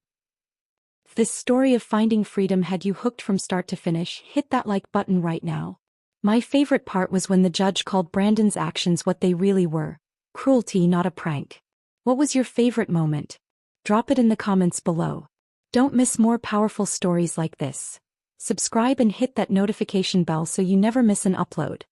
If this story of finding freedom had you hooked from start to finish, hit that like button right now. My favorite part was when the judge called Brandon's actions what they really were: cruelty, not a prank. What was your favorite moment? Drop it in the comments below. Don't miss more powerful stories like this. Subscribe and hit that notification bell so you never miss an upload.